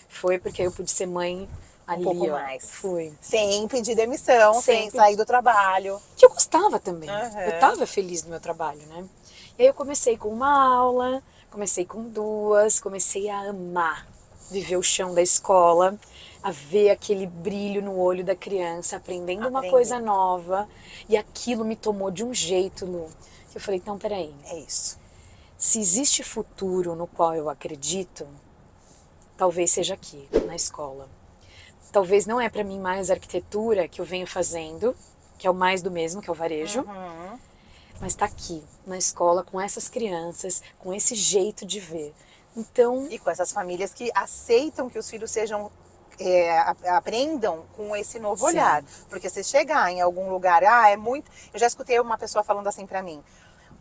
Speaker 3: Foi porque eu pude ser mãe ali,
Speaker 2: pouco
Speaker 3: ó.
Speaker 2: mais.
Speaker 3: Fui.
Speaker 2: Sem pedir demissão, sem
Speaker 3: Sempre.
Speaker 2: sair do trabalho.
Speaker 3: Que eu gostava também.
Speaker 2: Uhum.
Speaker 3: Eu tava feliz no meu trabalho, né? E aí eu comecei com uma aula, comecei com 2, comecei a amar viver o chão da escola, a ver aquele brilho no olho da criança, aprendendo uma coisa nova. E aquilo me tomou de um jeito, Lu, que eu falei, então, peraí.
Speaker 2: É isso.
Speaker 3: Se existe futuro no qual eu acredito, talvez seja aqui, na escola. Talvez não é para mim mais a arquitetura que eu venho fazendo, que é o mais do mesmo, que é o varejo, mas tá aqui, na escola, com essas crianças, com esse jeito de ver. Então...
Speaker 2: E com essas famílias que aceitam que os filhos sejam... aprendam com esse novo olhar. Porque se chegar em algum lugar, é muito... Eu já escutei uma pessoa falando assim pra mim,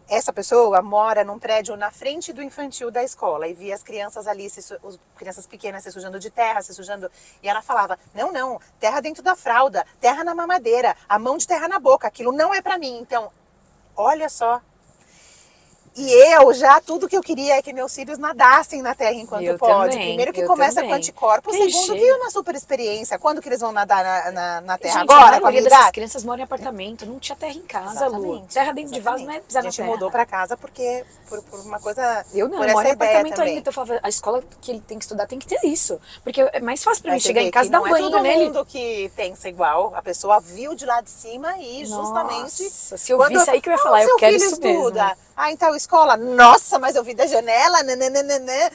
Speaker 2: essa pessoa mora num prédio na frente do infantil da escola e via as crianças ali, as crianças pequenas se sujando de terra, se sujando... E ela falava, não, terra dentro da fralda, terra na mamadeira, a mão de terra na boca, aquilo não é pra mim. Então, olha só. E eu já, tudo que eu queria é que meus filhos nadassem na terra enquanto pode.
Speaker 3: Também,
Speaker 2: Primeiro que começa com anticorpo, segundo que é uma super experiência. Quando que eles vão nadar na terra?
Speaker 3: Gente,
Speaker 2: agora?
Speaker 3: a maioria dessas crianças moram em apartamento, não tinha terra em casa, Lu. Terra dentro de vaso não é pisar na terra.
Speaker 2: A gente mudou pra casa porque, por uma coisa...
Speaker 3: Eu não,
Speaker 2: por
Speaker 3: eu moro em apartamento
Speaker 2: também.
Speaker 3: ainda, então eu falava, a escola que ele tem que estudar tem que ter isso. Porque é mais fácil pra mim chegar em casa e dar um banho nele.
Speaker 2: Não é todo mundo que pensa igual. A pessoa viu de lá de cima e justamente...
Speaker 3: Nossa, se eu visse aí que eu ia falar, eu quero isso mesmo.
Speaker 2: Ah, então escola, nossa, mas eu vi da janela, nananana.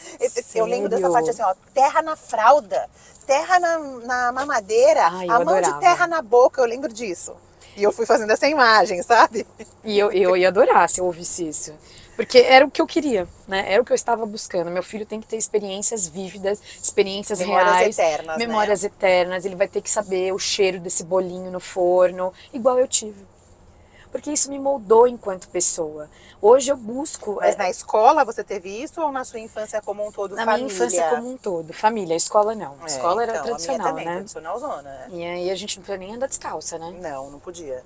Speaker 2: Eu lembro dessa parte assim, ó, terra na fralda, terra na mamadeira, a mão de terra na boca, eu lembro disso. E eu fui fazendo essa imagem, sabe?
Speaker 3: E eu ia adorar se eu ouvisse isso. Porque era o que eu queria, né? Era o que eu estava buscando. Meu filho tem que ter experiências vívidas, experiências reais.
Speaker 2: Eternas,
Speaker 3: memórias eternas. Ele vai ter que saber o cheiro desse bolinho no forno, igual eu tive. Porque isso me moldou enquanto pessoa. Hoje eu busco...
Speaker 2: Mas na escola você teve isso ou na sua infância como um todo, família?
Speaker 3: Na minha infância como um todo. Família, a escola não. A escola era tradicional,
Speaker 2: a minha também,
Speaker 3: né?
Speaker 2: Tradicionalzona, né?
Speaker 3: E aí a gente não podia nem andar descalça, né?
Speaker 2: Não podia.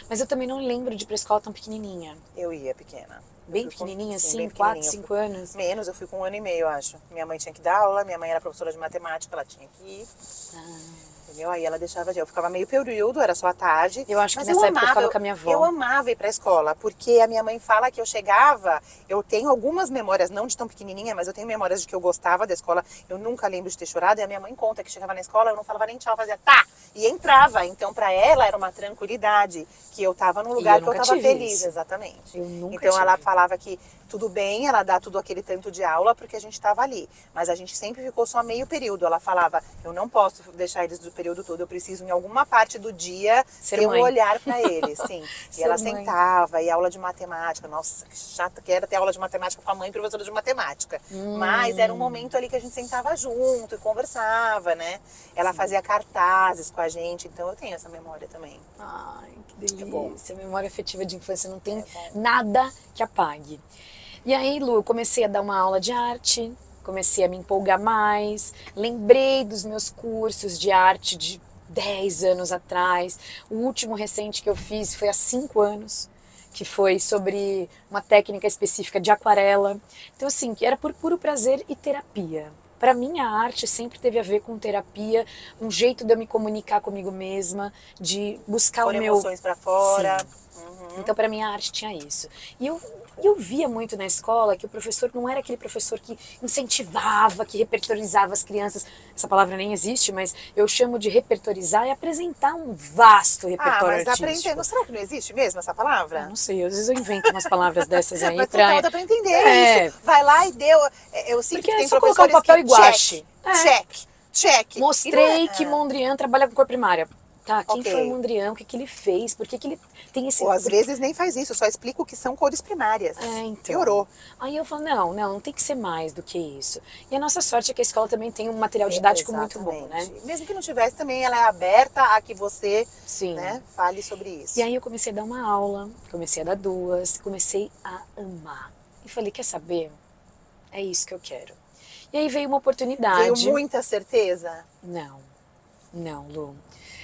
Speaker 3: Mas eu também não lembro de ir pra escola tão pequenininha.
Speaker 2: Eu ia pequena.
Speaker 3: Bem pequenininha, assim, 4, 5 anos?
Speaker 2: Menos, eu fui com 1 ano e meio, eu acho. Minha mãe tinha que dar aula, minha mãe era professora de matemática, ela tinha que ir. Entendeu? Aí ela deixava de... Eu ficava meio período, era só à tarde.
Speaker 3: Eu acho que nessa época eu ficava com a minha avó.
Speaker 2: Eu amava ir pra escola, porque a minha mãe fala que eu chegava... Eu tenho algumas memórias, não de tão pequenininha, mas eu tenho memórias de que eu gostava da escola. Eu nunca lembro de ter chorado. E a minha mãe conta que chegava na escola, eu não falava nem tchau, fazia tá! E entrava. Então pra ela era uma tranquilidade, que eu tava num lugar que eu tava feliz.
Speaker 3: Isso.
Speaker 2: Exatamente.
Speaker 3: Eu nunca
Speaker 2: então
Speaker 3: tive.
Speaker 2: Ela falava que tudo bem, ela dá tudo aquele tanto de aula porque a gente estava ali. Mas a gente sempre ficou só meio período. Ela falava, eu não posso deixar eles período todo, eu preciso em alguma parte do dia
Speaker 3: Ser
Speaker 2: ter
Speaker 3: mãe.
Speaker 2: um olhar para ele, sim. E
Speaker 3: Ser
Speaker 2: ela
Speaker 3: mãe.
Speaker 2: sentava, e aula de matemática, nossa, que chata que era ter aula de matemática com a mãe, professora de matemática. Mas era um momento ali que a gente sentava junto e conversava, né? Ela fazia cartazes com a gente, então eu tenho essa memória também.
Speaker 3: Ai, que
Speaker 2: É bom.
Speaker 3: delícia. Memória afetiva de infância não tem
Speaker 2: bom.
Speaker 3: nada que apague. E aí, Lu, eu comecei a dar uma aula de arte, comecei a me empolgar mais, lembrei dos meus cursos de arte de 10 anos atrás. O último recente que eu fiz foi há 5 anos, que foi sobre uma técnica específica de aquarela. Então, assim, que era por puro prazer e terapia. Para mim, a arte sempre teve a ver com terapia, um jeito de eu me comunicar comigo mesma, de buscar
Speaker 2: Pôr
Speaker 3: o meu...
Speaker 2: emoções para fora.
Speaker 3: Sim. Então, para mim, a arte tinha isso. E eu via muito na escola que o professor não era aquele professor que incentivava, que repertorizava as crianças. Essa palavra nem existe, mas eu chamo de repertorizar e apresentar um vasto repertório
Speaker 2: Mas
Speaker 3: artístico.
Speaker 2: aprendendo, será que não existe mesmo essa palavra?
Speaker 3: Não sei, às vezes eu invento umas palavras dessas aí
Speaker 2: Mas
Speaker 3: pra...
Speaker 2: total, dá pra entender
Speaker 3: É.
Speaker 2: isso. Vai lá e deu. Eu sinto
Speaker 3: Porque
Speaker 2: que
Speaker 3: é
Speaker 2: tem
Speaker 3: só colocar um
Speaker 2: professores
Speaker 3: papel e
Speaker 2: que
Speaker 3: guache.
Speaker 2: check.
Speaker 3: Mostrei
Speaker 2: E não
Speaker 3: que Mondrian trabalha com cor primária. Tá, quem
Speaker 2: Ok.
Speaker 3: foi o Mondrian? O que ele fez? Por que ele tem esse...
Speaker 2: Ou às vezes nem faz isso, só explica o que são cores primárias.
Speaker 3: Então.
Speaker 2: Piorou.
Speaker 3: Aí eu falo, não tem que ser mais do que isso. E a nossa sorte é que a escola também tem um material didático muito bom, né?
Speaker 2: Exatamente. Mesmo que não tivesse, também ela é aberta a que você
Speaker 3: Sim.
Speaker 2: né, fale sobre isso.
Speaker 3: E aí eu comecei a dar uma aula, comecei a dar 2, comecei a amar. E falei, quer saber? É isso que eu quero. E aí veio uma oportunidade.
Speaker 2: Veio muita certeza?
Speaker 3: Não, Lu.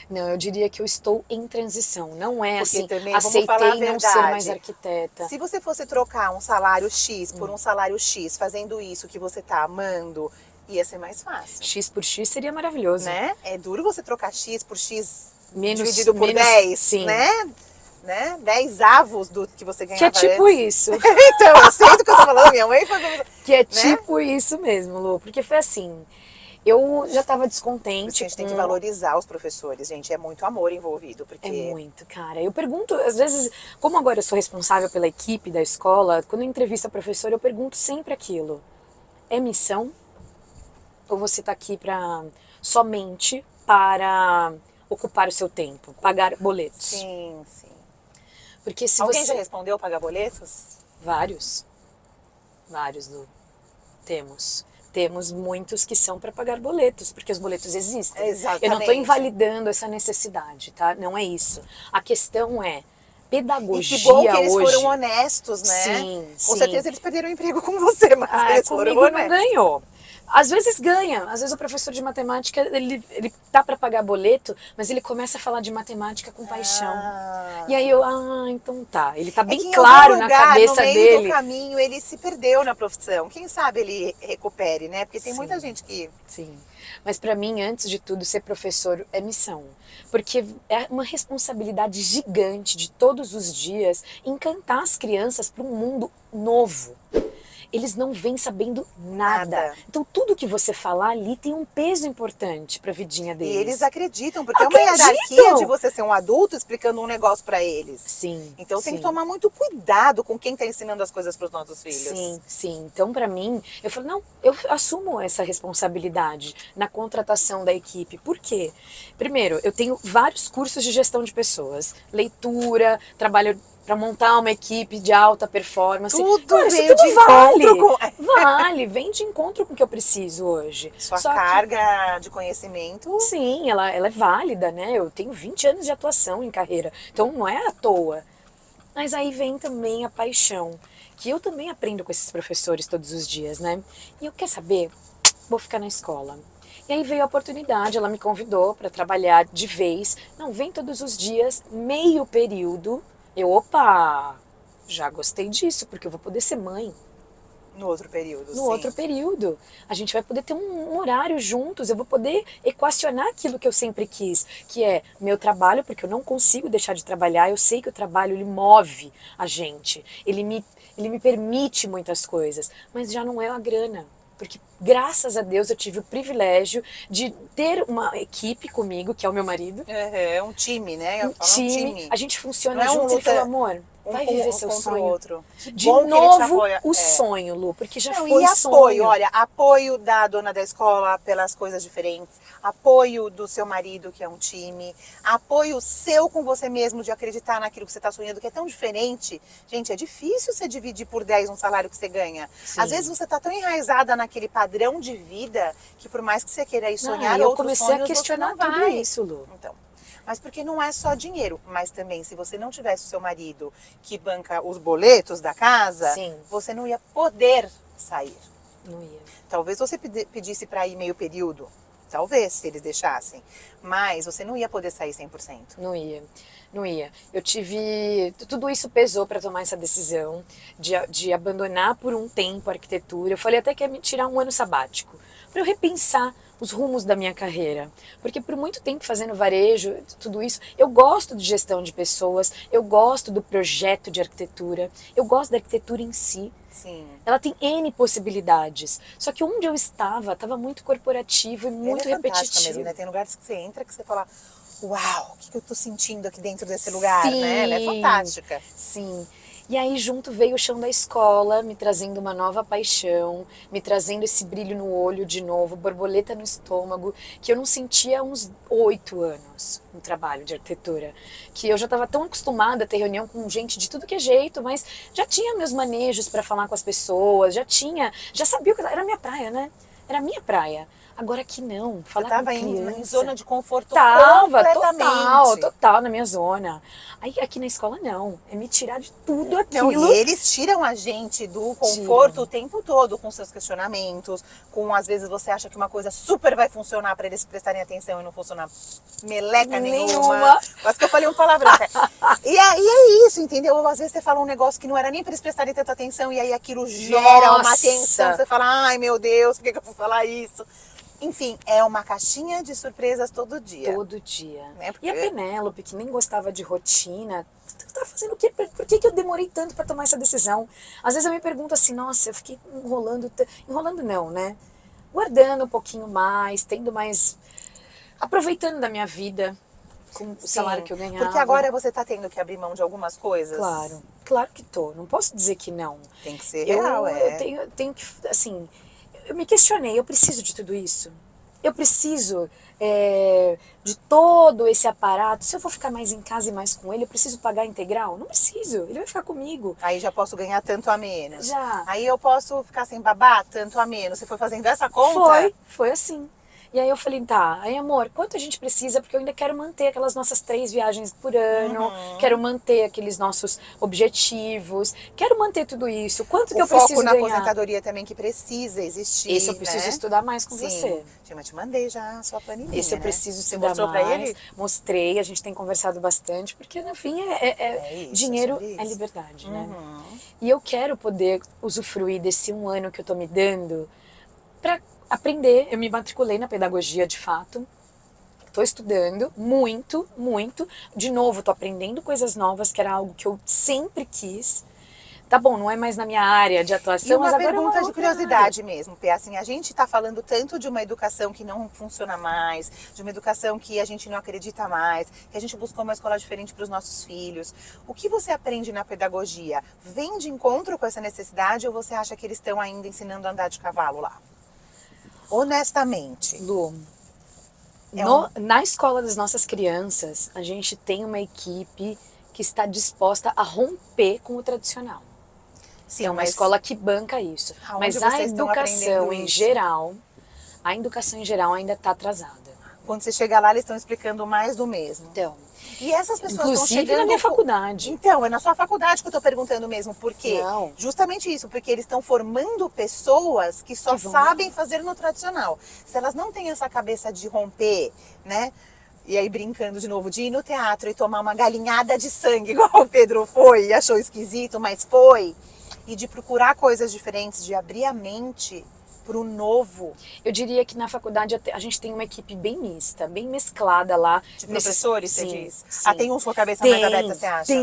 Speaker 3: Não, eu diria que eu estou em transição. Não é
Speaker 2: Porque
Speaker 3: assim,
Speaker 2: também, vamos falar a
Speaker 3: aceitei não ser
Speaker 2: verdade.
Speaker 3: mais arquiteta.
Speaker 2: Se você fosse trocar um salário X por um salário X, fazendo isso que você tá amando, ia ser mais fácil.
Speaker 3: X por X seria maravilhoso.
Speaker 2: Né? É duro você trocar X por X
Speaker 3: Dividido
Speaker 2: por 10,
Speaker 3: sim.
Speaker 2: né? 10 avos do que você ganhava
Speaker 3: Que é tipo
Speaker 2: antes.
Speaker 3: isso.
Speaker 2: Então, eu sei do que eu tô falando, minha mãe foi...
Speaker 3: Que é tipo isso mesmo, Lu. Porque foi assim, eu já tava descontente.
Speaker 2: A gente tem que valorizar os professores, gente. É muito amor envolvido, porque...
Speaker 3: É muito, cara. Eu pergunto, às vezes, como agora eu sou responsável pela equipe da escola, quando eu entrevisto a professora, eu pergunto sempre aquilo. É missão? Ou você tá aqui somente para ocupar o seu tempo, pagar boletos?
Speaker 2: Sim.
Speaker 3: Porque se
Speaker 2: Alguém
Speaker 3: você...
Speaker 2: já respondeu pagar boletos?
Speaker 3: Vários, Lu. Temos muitos que são para pagar boletos, porque os boletos existem.
Speaker 2: Exatamente.
Speaker 3: Eu não estou invalidando essa necessidade, tá? Não é isso. A questão é pedagogia
Speaker 2: e que bom que eles
Speaker 3: hoje...
Speaker 2: foram honestos, né?
Speaker 3: Sim.
Speaker 2: Com certeza eles perderam o emprego com você, mas eles foram
Speaker 3: comigo
Speaker 2: honestos.
Speaker 3: não ganhou. Às vezes ganha, às vezes o professor de matemática, ele tá para pagar boleto, mas ele começa a falar de matemática com paixão. E aí eu, então tá, ele tá bem
Speaker 2: que em
Speaker 3: claro
Speaker 2: algum
Speaker 3: na
Speaker 2: lugar,
Speaker 3: cabeça
Speaker 2: no meio
Speaker 3: dele.
Speaker 2: do caminho ele se perdeu na profissão. Quem sabe ele recupere, né? Porque tem
Speaker 3: Sim.
Speaker 2: muita gente que...
Speaker 3: Sim, mas para mim, antes de tudo, ser professor é missão. Porque é uma responsabilidade gigante de todos os dias encantar as crianças para um mundo novo. Eles não vêm sabendo nada. Então tudo que você falar ali tem um peso importante para a vidinha deles.
Speaker 2: E eles acreditam, porque é uma hierarquia de você ser um adulto explicando um negócio para eles.
Speaker 3: Sim.
Speaker 2: Então tem que tomar muito cuidado com quem tá ensinando as coisas para os nossos filhos.
Speaker 3: Sim. Então para mim, eu falo, não, eu assumo essa responsabilidade na contratação da equipe. Por quê? Primeiro, eu tenho vários cursos de gestão de pessoas, leitura, trabalho para montar uma equipe de alta performance.
Speaker 2: Tudo
Speaker 3: veio
Speaker 2: de
Speaker 3: vale.
Speaker 2: encontro com...
Speaker 3: Vale, vem de encontro com o que eu preciso hoje.
Speaker 2: Sua carga de conhecimento...
Speaker 3: Sim, ela é válida, né? Eu tenho 20 anos de atuação em carreira, então não é à toa. Mas aí vem também a paixão, que eu também aprendo com esses professores todos os dias, né? E eu, quer saber? Vou ficar na escola. E aí veio a oportunidade, ela me convidou para trabalhar de vez. Não, vem todos os dias, meio período. Opa, já gostei disso, porque eu vou poder ser mãe.
Speaker 2: No outro período,
Speaker 3: No outro período. A gente vai poder ter um horário juntos, eu vou poder equacionar aquilo que eu sempre quis, que é meu trabalho, porque eu não consigo deixar de trabalhar, eu sei que o trabalho, ele move a gente, ele me permite muitas coisas, mas já não é a grana. Porque, graças a Deus, eu tive o privilégio de ter uma equipe comigo, que é o meu marido.
Speaker 2: É um time, né?
Speaker 3: Um time. A gente funciona
Speaker 2: não
Speaker 3: juntos.
Speaker 2: É
Speaker 3: Ele falou, amor... vai viver seu
Speaker 2: contra o
Speaker 3: sonho.
Speaker 2: outro.
Speaker 3: De
Speaker 2: Bom que ele te
Speaker 3: novo,
Speaker 2: apoia.
Speaker 3: o sonho, Lu, porque já
Speaker 2: Não,
Speaker 3: foi
Speaker 2: e apoio,
Speaker 3: sonho.
Speaker 2: olha, apoio da dona da escola pelas coisas diferentes, apoio do seu marido, que é um time, apoio seu com você mesmo de acreditar naquilo que você está sonhando, que é tão diferente. Gente, é difícil você dividir por 10 um salário que você ganha.
Speaker 3: Sim.
Speaker 2: Às vezes você está tão enraizada naquele padrão de vida que por mais que você queira ir sonhar
Speaker 3: eu
Speaker 2: outros
Speaker 3: comecei
Speaker 2: sonhos,
Speaker 3: a questionar
Speaker 2: você não
Speaker 3: tudo
Speaker 2: vai.
Speaker 3: isso, Lu.
Speaker 2: Então, mas porque não é só dinheiro, mas também se você não tivesse o seu marido que banca os boletos da casa,
Speaker 3: Sim.
Speaker 2: você não ia poder sair.
Speaker 3: Não ia.
Speaker 2: Talvez você pedisse para ir meio período, talvez, se eles deixassem, mas você não ia poder sair 100%.
Speaker 3: Não ia, não ia. Eu tive. Tudo isso pesou para tomar essa decisão de abandonar por um tempo a arquitetura. Eu falei até que ia me tirar um ano sabático, para eu repensar os rumos da minha carreira. Porque por muito tempo fazendo varejo, tudo isso, eu gosto de gestão de pessoas, eu gosto do projeto de arquitetura, eu gosto da arquitetura em si.
Speaker 2: Sim.
Speaker 3: Ela tem N possibilidades. Só que onde eu estava muito corporativo e muito
Speaker 2: Ela é fantástica
Speaker 3: repetitivo.
Speaker 2: mesmo, né? Tem lugares que você entra que você fala, uau, o que eu tô sentindo aqui dentro desse lugar,
Speaker 3: Sim,
Speaker 2: né? Ela é fantástica.
Speaker 3: Sim. E aí junto veio o chão da escola, me trazendo uma nova paixão, me trazendo esse brilho no olho de novo, borboleta no estômago, que eu não sentia há uns 8 anos no trabalho de arquitetura. Que eu já estava tão acostumada a ter reunião com gente de tudo que é jeito, mas já tinha meus manejos para falar com as pessoas, já sabia que era minha praia, né? Era minha praia. Agora que não, falar
Speaker 2: Você tava
Speaker 3: com criança.
Speaker 2: em zona de conforto
Speaker 3: Tava,
Speaker 2: completamente.
Speaker 3: total na minha zona. Aí aqui na escola não, é me tirar de tudo aquilo.
Speaker 2: Não, e eles tiram a gente do conforto o tempo todo, com seus questionamentos, com às vezes você acha que uma coisa super vai funcionar para eles prestarem atenção e não funcionar meleca nenhuma. Quase que eu falei um palavrão até. E aí é isso, entendeu? Ou às vezes você fala um negócio que não era nem para eles prestarem tanta atenção e aí aquilo gera uma tensão. Você fala, ai meu Deus, por que eu vou falar isso? Enfim, é uma caixinha de surpresas todo dia.
Speaker 3: Todo dia.
Speaker 2: Né? Porque...
Speaker 3: E a Penélope, que nem gostava de rotina, tá fazendo o quê? Por que eu demorei tanto para tomar essa decisão? Às vezes eu me pergunto assim, nossa, eu fiquei enrolando não, né? Guardando um pouquinho mais, tendo mais... aproveitando da minha vida com o salário que eu ganhava.
Speaker 2: Porque agora você tá tendo que abrir mão de algumas coisas.
Speaker 3: Claro que tô. Não posso dizer que não.
Speaker 2: Tem que ser real,
Speaker 3: Eu tenho que, assim... Eu me questionei, eu preciso de tudo isso? Eu preciso de todo esse aparato? Se eu vou ficar mais em casa e mais com ele, eu preciso pagar integral? Não preciso, ele vai ficar comigo.
Speaker 2: Aí já posso ganhar tanto a menos.
Speaker 3: Já.
Speaker 2: Aí eu posso ficar sem babá, tanto a menos. Você foi fazendo essa conta?
Speaker 3: Foi assim. E aí eu falei, tá, aí amor, quanto a gente precisa? Porque eu ainda quero manter aquelas nossas 3 viagens por ano, quero manter aqueles nossos objetivos, quero manter tudo isso. Quanto que eu preciso ganhar?
Speaker 2: O foco na aposentadoria também que precisa existir,
Speaker 3: Esse eu preciso estudar mais com você.
Speaker 2: Eu te mandei já a sua planilha,
Speaker 3: Esse eu preciso estudar mais. Você mostrou pra ele? Mostrei, a gente tem conversado bastante, porque no fim
Speaker 2: isso,
Speaker 3: dinheiro é liberdade, né? E eu quero poder usufruir desse um ano que eu tô me dando pra aprender. Eu me matriculei na pedagogia de fato, estou estudando muito, muito. De novo, estou aprendendo coisas novas, que era algo que eu sempre quis. Tá bom, não é mais na minha área de atuação,
Speaker 2: e uma
Speaker 3: mas agora
Speaker 2: pergunta de curiosidade mesmo, Pê. Assim, a gente está falando tanto de uma educação que não funciona mais, de uma educação que a gente não acredita mais, que a gente buscou uma escola diferente para os nossos filhos. O que você aprende na pedagogia? Vem de encontro com essa necessidade ou você acha que eles estão ainda ensinando a andar de cavalo lá? Honestamente.
Speaker 3: Lu, na escola das nossas crianças, a gente tem uma equipe que está disposta a romper com o tradicional. Sim, é uma escola que banca isso. Mas a educação em geral ainda está atrasada.
Speaker 2: Quando você chega lá, eles estão explicando mais do mesmo.
Speaker 3: Então,
Speaker 2: e essas pessoas estão chegando...
Speaker 3: Inclusive na minha faculdade.
Speaker 2: Então, é na sua faculdade que eu estou perguntando mesmo. Por quê?
Speaker 3: Não.
Speaker 2: Justamente isso, porque eles estão formando pessoas que só sabem fazer no tradicional. Se elas não têm essa cabeça de romper, né? E aí brincando de novo, de ir no teatro e tomar uma galinhada de sangue, igual o Pedro foi e achou esquisito, mas foi. E de procurar coisas diferentes, de abrir a mente pro novo.
Speaker 3: Eu diria que na faculdade a gente tem uma equipe bem mista, bem mesclada lá.
Speaker 2: De professores, você
Speaker 3: Sim,
Speaker 2: diz?
Speaker 3: sim.
Speaker 2: Ah, tem uns com a cabeça mais aberta, você acha?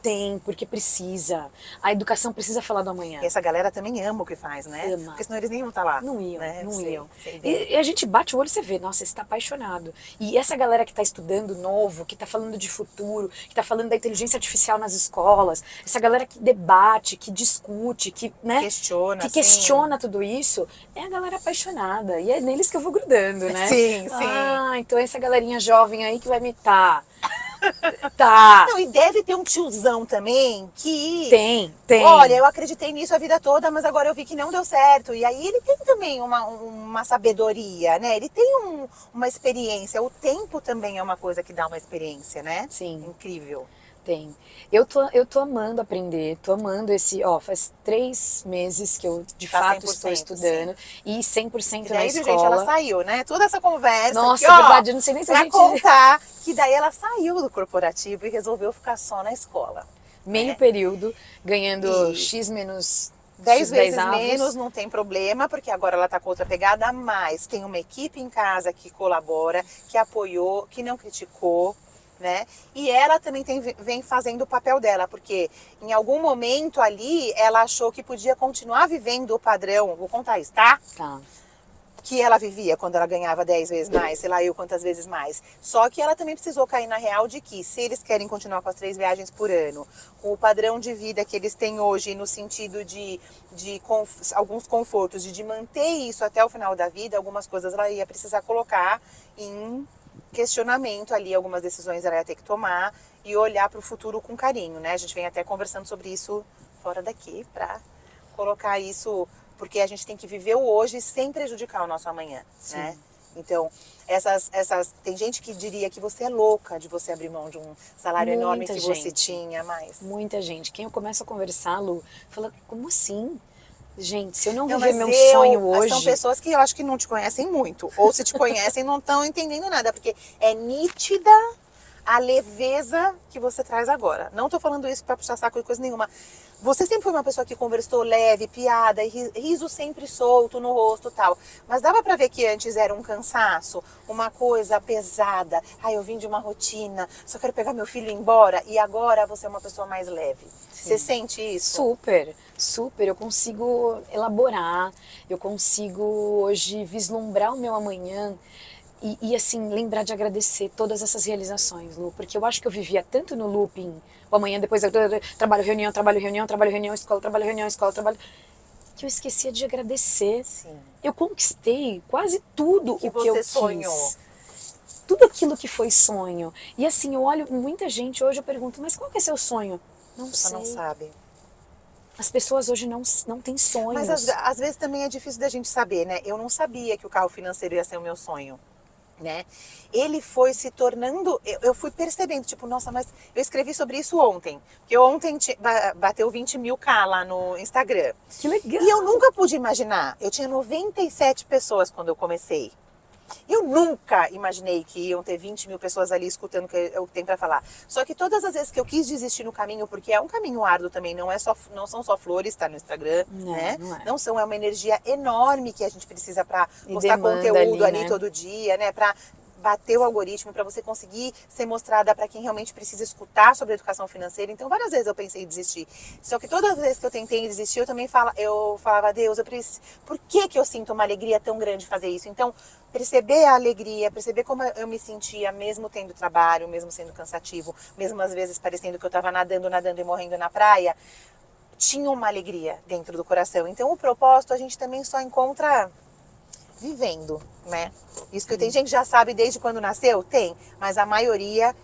Speaker 3: Tem, porque precisa. A educação precisa falar do amanhã.
Speaker 2: E essa galera também ama o que faz, né?
Speaker 3: Ama.
Speaker 2: Porque senão eles nem iam estar lá.
Speaker 3: Não iam,
Speaker 2: né?
Speaker 3: não
Speaker 2: Sei,
Speaker 3: iam.
Speaker 2: sei bem.
Speaker 3: E a gente bate o olho e você vê, nossa, você está apaixonado. E essa galera que está estudando novo, que está falando de futuro, que está falando da inteligência artificial nas escolas, essa galera que debate, que discute, que, né,
Speaker 2: Questiona,
Speaker 3: que
Speaker 2: sim.
Speaker 3: questiona tudo isso, é a galera apaixonada. E é neles que eu vou grudando, né?
Speaker 2: Sim, sim.
Speaker 3: Ah, então é essa galerinha jovem aí que vai me tá.
Speaker 2: Não, e deve ter um tiozão também que...
Speaker 3: Tem.
Speaker 2: Olha, eu acreditei nisso a vida toda, mas agora eu vi que não deu certo. E aí ele tem também uma sabedoria, né? Ele tem uma experiência. O tempo também é uma coisa que dá uma experiência, né?
Speaker 3: Sim.
Speaker 2: Incrível.
Speaker 3: Tem. Eu tô amando aprender, tô amando faz 3 meses que eu de
Speaker 2: Tá
Speaker 3: fato
Speaker 2: 100%,
Speaker 3: estou estudando e 100%
Speaker 2: E
Speaker 3: na
Speaker 2: daí, viu,
Speaker 3: escola.
Speaker 2: gente, ela saiu, né? Toda essa conversa
Speaker 3: Nossa,
Speaker 2: aqui, ó,
Speaker 3: verdade, eu não sei nem se a
Speaker 2: pra
Speaker 3: gente...
Speaker 2: contar que daí ela saiu do corporativo e resolveu ficar só na escola.
Speaker 3: Meio
Speaker 2: né?
Speaker 3: período, ganhando
Speaker 2: E
Speaker 3: X menos
Speaker 2: 10
Speaker 3: X
Speaker 2: vezes
Speaker 3: avos.
Speaker 2: menos, não tem problema, porque agora ela tá com outra pegada, mas tem uma equipe em casa que colabora, que apoiou, que não criticou, né? E ela também vem fazendo o papel dela, porque em algum momento ali ela achou que podia continuar vivendo o padrão, vou contar isso, tá?
Speaker 3: Tá.
Speaker 2: Que ela vivia quando ela ganhava 10 vezes mais, sei lá eu quantas vezes mais. Só que ela também precisou cair na real de que se eles querem continuar com as 3 viagens por ano, com o padrão de vida que eles têm hoje, no sentido de alguns confortos, de manter isso até o final da vida, algumas coisas ela ia precisar colocar em questionamento ali, algumas decisões ela ia ter que tomar e olhar para o futuro com carinho, né? A gente vem até conversando sobre isso fora daqui para colocar isso... Porque a gente tem que viver o hoje sem prejudicar o nosso amanhã,
Speaker 3: Sim.
Speaker 2: né? Então, tem gente que diria que você é louca de você abrir mão de um salário enorme que você tinha, mas...
Speaker 3: Muita gente. Quem eu começo a conversar, Lu, fala, como assim? Gente, se eu não viver
Speaker 2: mas
Speaker 3: meu sonho hoje...
Speaker 2: São pessoas que eu acho que não te conhecem muito. Ou se te conhecem, não estão entendendo nada. Porque é nítida a leveza que você traz agora. Não tô falando isso para puxar saco de coisa nenhuma. Você sempre foi uma pessoa que conversou leve, piada, riso sempre solto no rosto e tal. Mas dava pra ver que antes era um cansaço, uma coisa pesada. Ai, eu vim de uma rotina, só quero pegar meu filho e ir embora. E agora você é uma pessoa mais leve.
Speaker 3: Sim.
Speaker 2: Você sente isso?
Speaker 3: Super, super. Eu consigo elaborar, eu consigo hoje vislumbrar o meu amanhã. E assim, lembrar de agradecer todas essas realizações, Lu, porque eu acho que eu vivia tanto no looping, o amanhã, depois eu trabalho, reunião, trabalho, reunião, trabalho, reunião, escola, trabalho, reunião, escola, trabalho, que eu esquecia de agradecer.
Speaker 2: Sim.
Speaker 3: Eu conquistei quase tudo
Speaker 2: Que
Speaker 3: o que eu
Speaker 2: você
Speaker 3: quis.
Speaker 2: sonhou.
Speaker 3: Tudo aquilo que foi sonho. E assim, eu olho muita gente hoje, eu pergunto, mas qual que é seu sonho? Não
Speaker 2: Você
Speaker 3: sei.
Speaker 2: não sabe.
Speaker 3: As pessoas hoje não têm sonhos.
Speaker 2: Mas às vezes também é difícil da gente saber, né? Eu não sabia que o carro financeiro ia ser o meu sonho. Né? Ele foi se tornando, eu fui percebendo, tipo, nossa, mas eu escrevi sobre isso ontem, porque ontem bateu 20 mil K lá no Instagram.
Speaker 3: Que legal!
Speaker 2: E eu nunca pude imaginar, eu tinha 97 pessoas quando eu comecei. Eu nunca imaginei que iam ter 20 mil pessoas ali escutando o que eu tenho para falar. Só que todas as vezes que eu quis desistir no caminho, porque é um caminho árduo também, não são só flores, tá no Instagram, né?
Speaker 3: Não é.
Speaker 2: Não são, é uma energia enorme que a gente precisa para postar
Speaker 3: demanda
Speaker 2: conteúdo ali
Speaker 3: né?
Speaker 2: todo dia, né? Para bater o algoritmo, para você conseguir ser mostrada para quem realmente precisa escutar sobre educação financeira. Então, várias vezes eu pensei em desistir. Só que todas as vezes que eu tentei desistir, eu também falava, Deus, por que eu sinto uma alegria tão grande de fazer isso? Então, perceber a alegria, perceber como eu me sentia, mesmo tendo trabalho, mesmo sendo cansativo, mesmo às vezes parecendo que eu estava nadando e morrendo na praia, tinha uma alegria dentro do coração. Então, o propósito a gente também só encontra vivendo, né? Isso que tem gente que já sabe desde quando nasceu? Tem, mas a maioria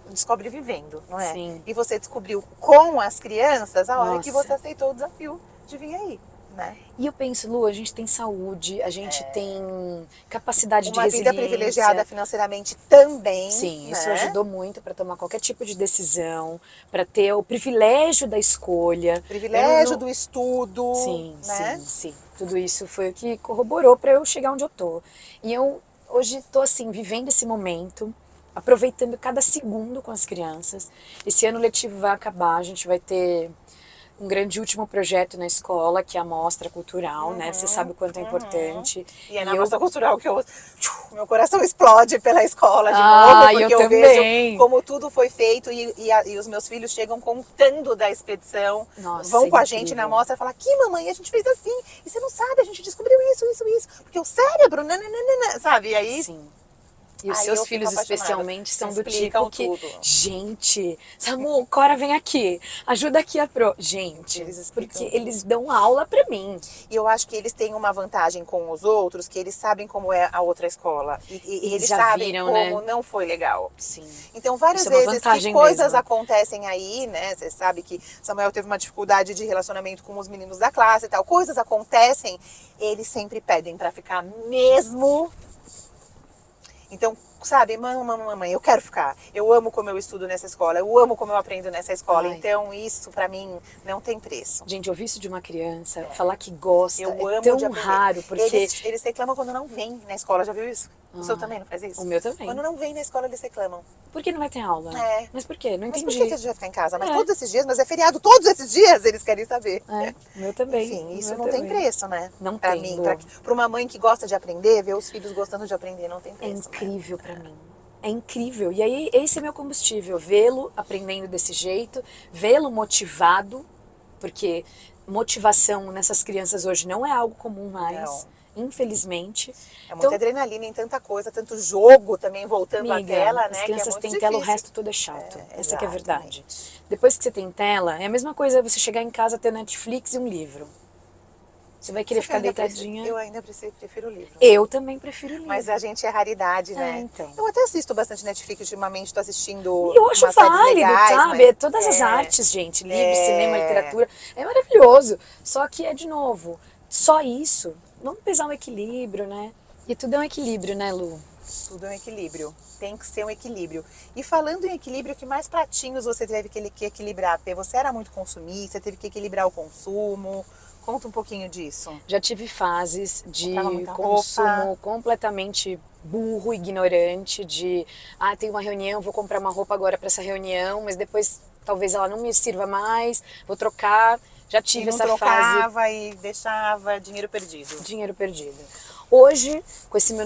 Speaker 2: descobre vivendo, não é?
Speaker 3: Sim.
Speaker 2: E você descobriu com as crianças a hora
Speaker 3: Nossa.
Speaker 2: que você aceitou o desafio de vir aí, né?
Speaker 3: E eu penso, Lu, a gente tem saúde, a gente tem capacidade de
Speaker 2: Uma vida
Speaker 3: resiliência.
Speaker 2: privilegiada financeiramente também.
Speaker 3: Sim,
Speaker 2: né?
Speaker 3: isso ajudou muito para tomar qualquer tipo de decisão, para ter o privilégio da escolha.
Speaker 2: Privilégio do estudo.
Speaker 3: Sim,
Speaker 2: né?
Speaker 3: sim. Tudo isso foi o que corroborou para eu chegar onde eu tô. E eu hoje tô assim, vivendo esse momento, aproveitando cada segundo com as crianças. Esse ano letivo vai acabar, a gente vai ter um grande último projeto na escola, que é a Mostra Cultural, né? Você sabe o quanto é importante.
Speaker 2: E é na Mostra Cultural que meu coração explode pela escola de novo,
Speaker 3: Ah,
Speaker 2: porque
Speaker 3: eu
Speaker 2: eu
Speaker 3: também.
Speaker 2: vejo como tudo foi feito e os meus filhos chegam contando da expedição,
Speaker 3: Nossa,
Speaker 2: vão com a
Speaker 3: incrível.
Speaker 2: gente na mostra e falam, aqui mamãe, a gente fez assim, e você não sabe, a gente descobriu isso, porque o cérebro, nananana, sabe? E aí...
Speaker 3: Sim. E os
Speaker 2: Aí
Speaker 3: seus
Speaker 2: eu fico
Speaker 3: filhos
Speaker 2: apaixonada.
Speaker 3: especialmente são do
Speaker 2: Explicam
Speaker 3: tipo que,
Speaker 2: tudo.
Speaker 3: gente, Samu, Cora vem aqui, ajuda aqui a pro. Gente,
Speaker 2: Eles explicam
Speaker 3: porque eles dão aula pra mim.
Speaker 2: E eu acho que eles têm uma vantagem com os outros, que eles sabem como é a outra escola. E eles
Speaker 3: já
Speaker 2: sabem
Speaker 3: viram,
Speaker 2: como
Speaker 3: né?
Speaker 2: não foi legal.
Speaker 3: Sim.
Speaker 2: Então, várias
Speaker 3: Isso é uma
Speaker 2: vezes que
Speaker 3: vantagem
Speaker 2: coisas
Speaker 3: mesmo.
Speaker 2: acontecem aí, né? Você sabe que Samuel teve uma dificuldade de relacionamento com os meninos da classe e tal. Coisas acontecem, eles sempre pedem pra ficar mesmo. Então, sabe, mamãe, eu quero ficar. Eu amo como eu estudo nessa escola, eu amo como eu aprendo nessa escola.
Speaker 3: Ai.
Speaker 2: Então, isso pra mim não tem preço.
Speaker 3: Gente, ouvir isso de uma criança, falar que gosta,
Speaker 2: Eu
Speaker 3: é
Speaker 2: amo
Speaker 3: tão
Speaker 2: de aprender.
Speaker 3: raro, porque...
Speaker 2: Eles reclamam quando não vem na escola, já viu isso? O seu também não faz isso?
Speaker 3: O meu também.
Speaker 2: Quando não vem na escola, eles reclamam.
Speaker 3: Por que não vai ter aula?
Speaker 2: É.
Speaker 3: Mas por quê? Não
Speaker 2: Mas
Speaker 3: entendi.
Speaker 2: por que a gente vai ficar em casa? Mas
Speaker 3: É.
Speaker 2: todos esses dias, mas é feriado todos esses dias, eles querem saber.
Speaker 3: É, o meu também.
Speaker 2: Enfim,
Speaker 3: o
Speaker 2: isso
Speaker 3: meu
Speaker 2: não tem
Speaker 3: também.
Speaker 2: preço, né?
Speaker 3: Não
Speaker 2: pra
Speaker 3: tem,
Speaker 2: mim,
Speaker 3: Lu.
Speaker 2: pra uma mãe que gosta de aprender, ver os filhos gostando de aprender, não tem
Speaker 3: É
Speaker 2: preço. né?
Speaker 3: incrível pra mim. É incrível. E aí, esse é meu combustível. Vê-lo aprendendo desse jeito, vê-lo motivado, porque motivação nessas crianças hoje não é algo comum mais, infelizmente.
Speaker 2: É muita adrenalina em tanta coisa, tanto jogo também voltando
Speaker 3: Amiga,
Speaker 2: à tela,
Speaker 3: as
Speaker 2: né?
Speaker 3: crianças
Speaker 2: que é muito
Speaker 3: têm tela, o
Speaker 2: difícil.
Speaker 3: resto tudo é chato. Essa que é a verdade.
Speaker 2: Exatamente.
Speaker 3: Depois que você tem tela, é a mesma coisa você chegar em casa, ter Netflix e um livro. Você vai querer
Speaker 2: Você
Speaker 3: ficar
Speaker 2: ainda
Speaker 3: deitadinha.
Speaker 2: Eu ainda prefiro o livro.
Speaker 3: Eu também prefiro livro.
Speaker 2: Mas a gente é raridade, né?
Speaker 3: então.
Speaker 2: Eu até assisto bastante Netflix ultimamente, tô assistindo
Speaker 3: E eu acho
Speaker 2: umas séries
Speaker 3: válido,
Speaker 2: legais,
Speaker 3: sabe?
Speaker 2: mas...
Speaker 3: Todas as artes, gente. Livro, cinema, literatura. É maravilhoso. Só que é, de novo, só isso. Vamos pesar um equilíbrio, né? E tudo é um equilíbrio, né, Lu?
Speaker 2: Tudo é um equilíbrio. Tem que ser um equilíbrio. E falando em equilíbrio, que mais pratinhos você teve que equilibrar? Porque você era muito consumista, teve que equilibrar o consumo. Conta um pouquinho disso.
Speaker 3: Já tive fases de
Speaker 2: Comprava muita
Speaker 3: consumo
Speaker 2: roupa.
Speaker 3: completamente burro, ignorante, de tem uma reunião, vou comprar uma roupa agora para essa reunião, mas depois talvez ela não me sirva mais, vou trocar. Já tive
Speaker 2: E não
Speaker 3: essa
Speaker 2: trocava
Speaker 3: fase.
Speaker 2: e deixava dinheiro perdido.
Speaker 3: Dinheiro perdido. Hoje, com esse meu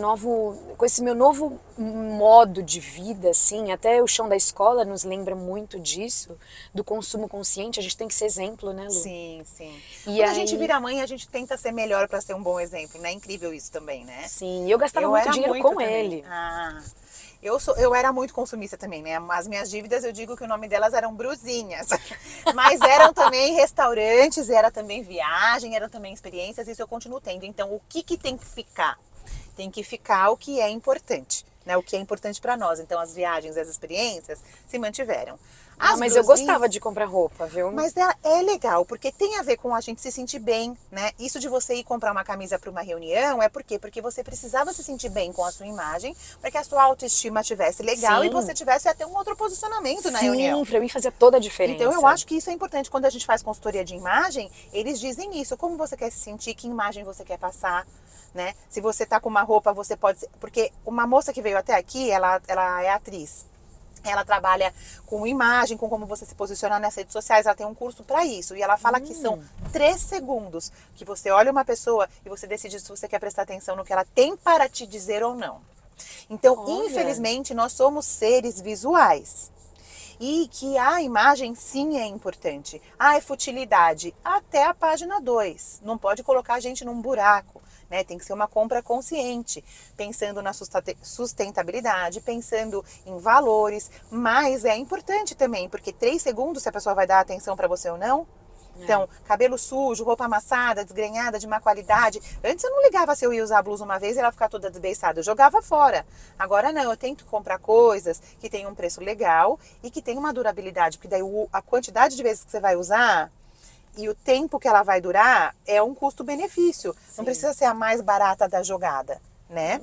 Speaker 3: novo modo de vida, assim, até o chão da escola nos lembra muito disso, do consumo consciente. A gente tem que ser exemplo, né, Lu?
Speaker 2: Sim, sim.
Speaker 3: E
Speaker 2: Quando a
Speaker 3: aí...
Speaker 2: gente vira mãe, a gente tenta ser melhor para ser um bom exemplo, né? É incrível isso também, né?
Speaker 3: Sim, e eu gastava
Speaker 2: Eu
Speaker 3: muito
Speaker 2: era
Speaker 3: dinheiro
Speaker 2: muito
Speaker 3: com
Speaker 2: também.
Speaker 3: ele.
Speaker 2: Eu era muito consumista também, né? As minhas dívidas, eu digo que o nome delas eram brusinhas. Mas eram também restaurantes, era também viagem, eram também experiências, isso eu continuo tendo. Então, o que tem que ficar? Tem que ficar o que é importante, né? O que é importante para nós. Então, as viagens, as experiências se mantiveram.
Speaker 3: Mas eu gostava de comprar roupa, viu?
Speaker 2: Mas é legal, porque tem a ver com a gente se sentir bem, né? Isso de você ir comprar uma camisa para uma reunião é por quê? Porque você precisava se sentir bem com a sua imagem, para que a sua autoestima estivesse legal
Speaker 3: Sim.
Speaker 2: e você tivesse até um outro posicionamento na reunião.
Speaker 3: Sim, pra mim fazia toda a diferença.
Speaker 2: Então eu acho que isso é importante. Quando a gente faz consultoria de imagem, eles dizem isso. Como você quer se sentir, que imagem você quer passar, né? Se você tá com uma roupa, você pode... Porque uma moça que veio até aqui, ela é atriz. Ela trabalha com imagem, com como você se posiciona nas redes sociais. Ela tem um curso para isso. E ela fala que são 3 segundos que você olha uma pessoa e você decide se você quer prestar atenção no que ela tem para te dizer ou não. Então,
Speaker 3: Olha.
Speaker 2: infelizmente, nós somos seres visuais. E que a imagem sim é importante. É futilidade. Até a página 2. Não pode colocar a gente num buraco. Né? Tem que ser uma compra consciente, pensando na sustentabilidade, pensando em valores, mas é importante também, porque 3 segundos se a pessoa vai dar atenção para você ou não. Então, cabelo sujo, roupa amassada, desgrenhada, de má qualidade. Antes eu não ligava se eu ia usar a blusa uma vez e ela ficar toda desbeiçada, eu jogava fora. Agora não, eu tento comprar coisas que tenham um preço legal e que tenham uma durabilidade, porque daí a quantidade de vezes que você vai usar... E o tempo que ela vai durar é um custo-benefício. Não precisa ser a mais barata da jogada, né?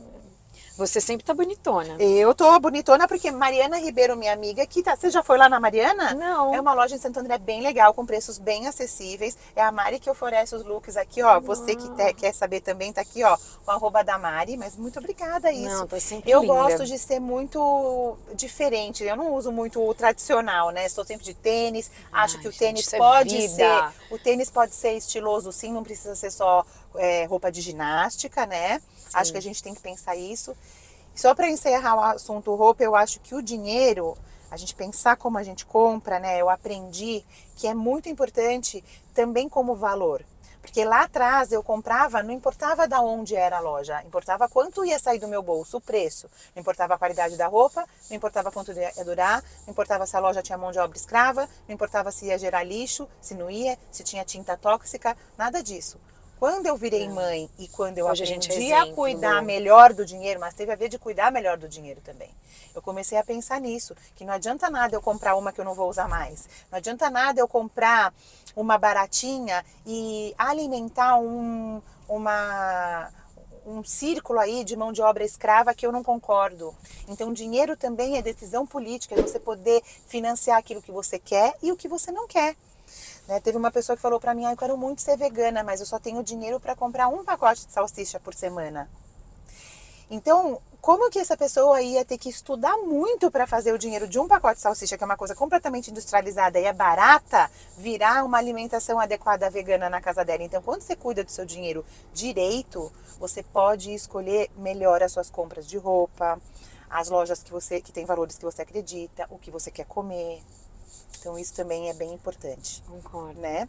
Speaker 3: Você sempre tá bonitona.
Speaker 2: Eu tô bonitona porque Mariana Ribeiro, minha amiga, que tá... Você já foi lá na Mariana?
Speaker 3: Não.
Speaker 2: É uma loja em Santo André bem legal, com preços bem acessíveis. É a Mari que oferece os looks aqui, ó. Você que quer saber também, tá aqui, ó, o @ da Mari. Mas muito obrigada, isso.
Speaker 3: Não, tá sempre
Speaker 2: Eu
Speaker 3: linda.
Speaker 2: gosto de ser muito diferente. Eu não uso muito o tradicional, né? Estou sempre de tênis. Acho que o tênis
Speaker 3: gente,
Speaker 2: pode
Speaker 3: isso é
Speaker 2: ser...
Speaker 3: vida.
Speaker 2: O tênis pode ser estiloso, sim. Não precisa ser só roupa de ginástica, né? Acho que a gente tem que pensar isso. Só para encerrar o assunto roupa, eu acho que o dinheiro, a gente pensar como a gente compra, né? Eu aprendi que é muito importante também como valor. Porque lá atrás eu comprava, não importava de onde era a loja, importava quanto ia sair do meu bolso, o preço. Não importava a qualidade da roupa, não importava quanto ia durar, não importava se a loja tinha mão de obra escrava, não importava se ia gerar lixo, se não ia, se tinha tinta tóxica, nada disso. Quando eu virei mãe e quando eu
Speaker 3: Hoje a gente é
Speaker 2: aprendi a
Speaker 3: exemplo,
Speaker 2: cuidar
Speaker 3: Lu.
Speaker 2: melhor do dinheiro, mas teve a ver de cuidar melhor do dinheiro também. Eu comecei a pensar nisso, que não adianta nada eu comprar uma que eu não vou usar mais. Não adianta nada eu comprar uma baratinha e alimentar um círculo aí de mão de obra escrava que eu não concordo. Então, dinheiro também é decisão política, é você poder financiar aquilo que você quer e o que você não quer. Né? Teve uma pessoa que falou pra mim, eu quero muito ser vegana, mas eu só tenho dinheiro para comprar um pacote de salsicha por semana. Então, como que essa pessoa ia ter que estudar muito para fazer o dinheiro de um pacote de salsicha, que é uma coisa completamente industrializada e é barata, virar uma alimentação adequada vegana na casa dela? Então, quando você cuida do seu dinheiro direito, você pode escolher melhor as suas compras de roupa, as lojas que tem valores que você acredita, o que você quer comer. Então, isso também é bem importante.
Speaker 3: Concordo.
Speaker 2: Né?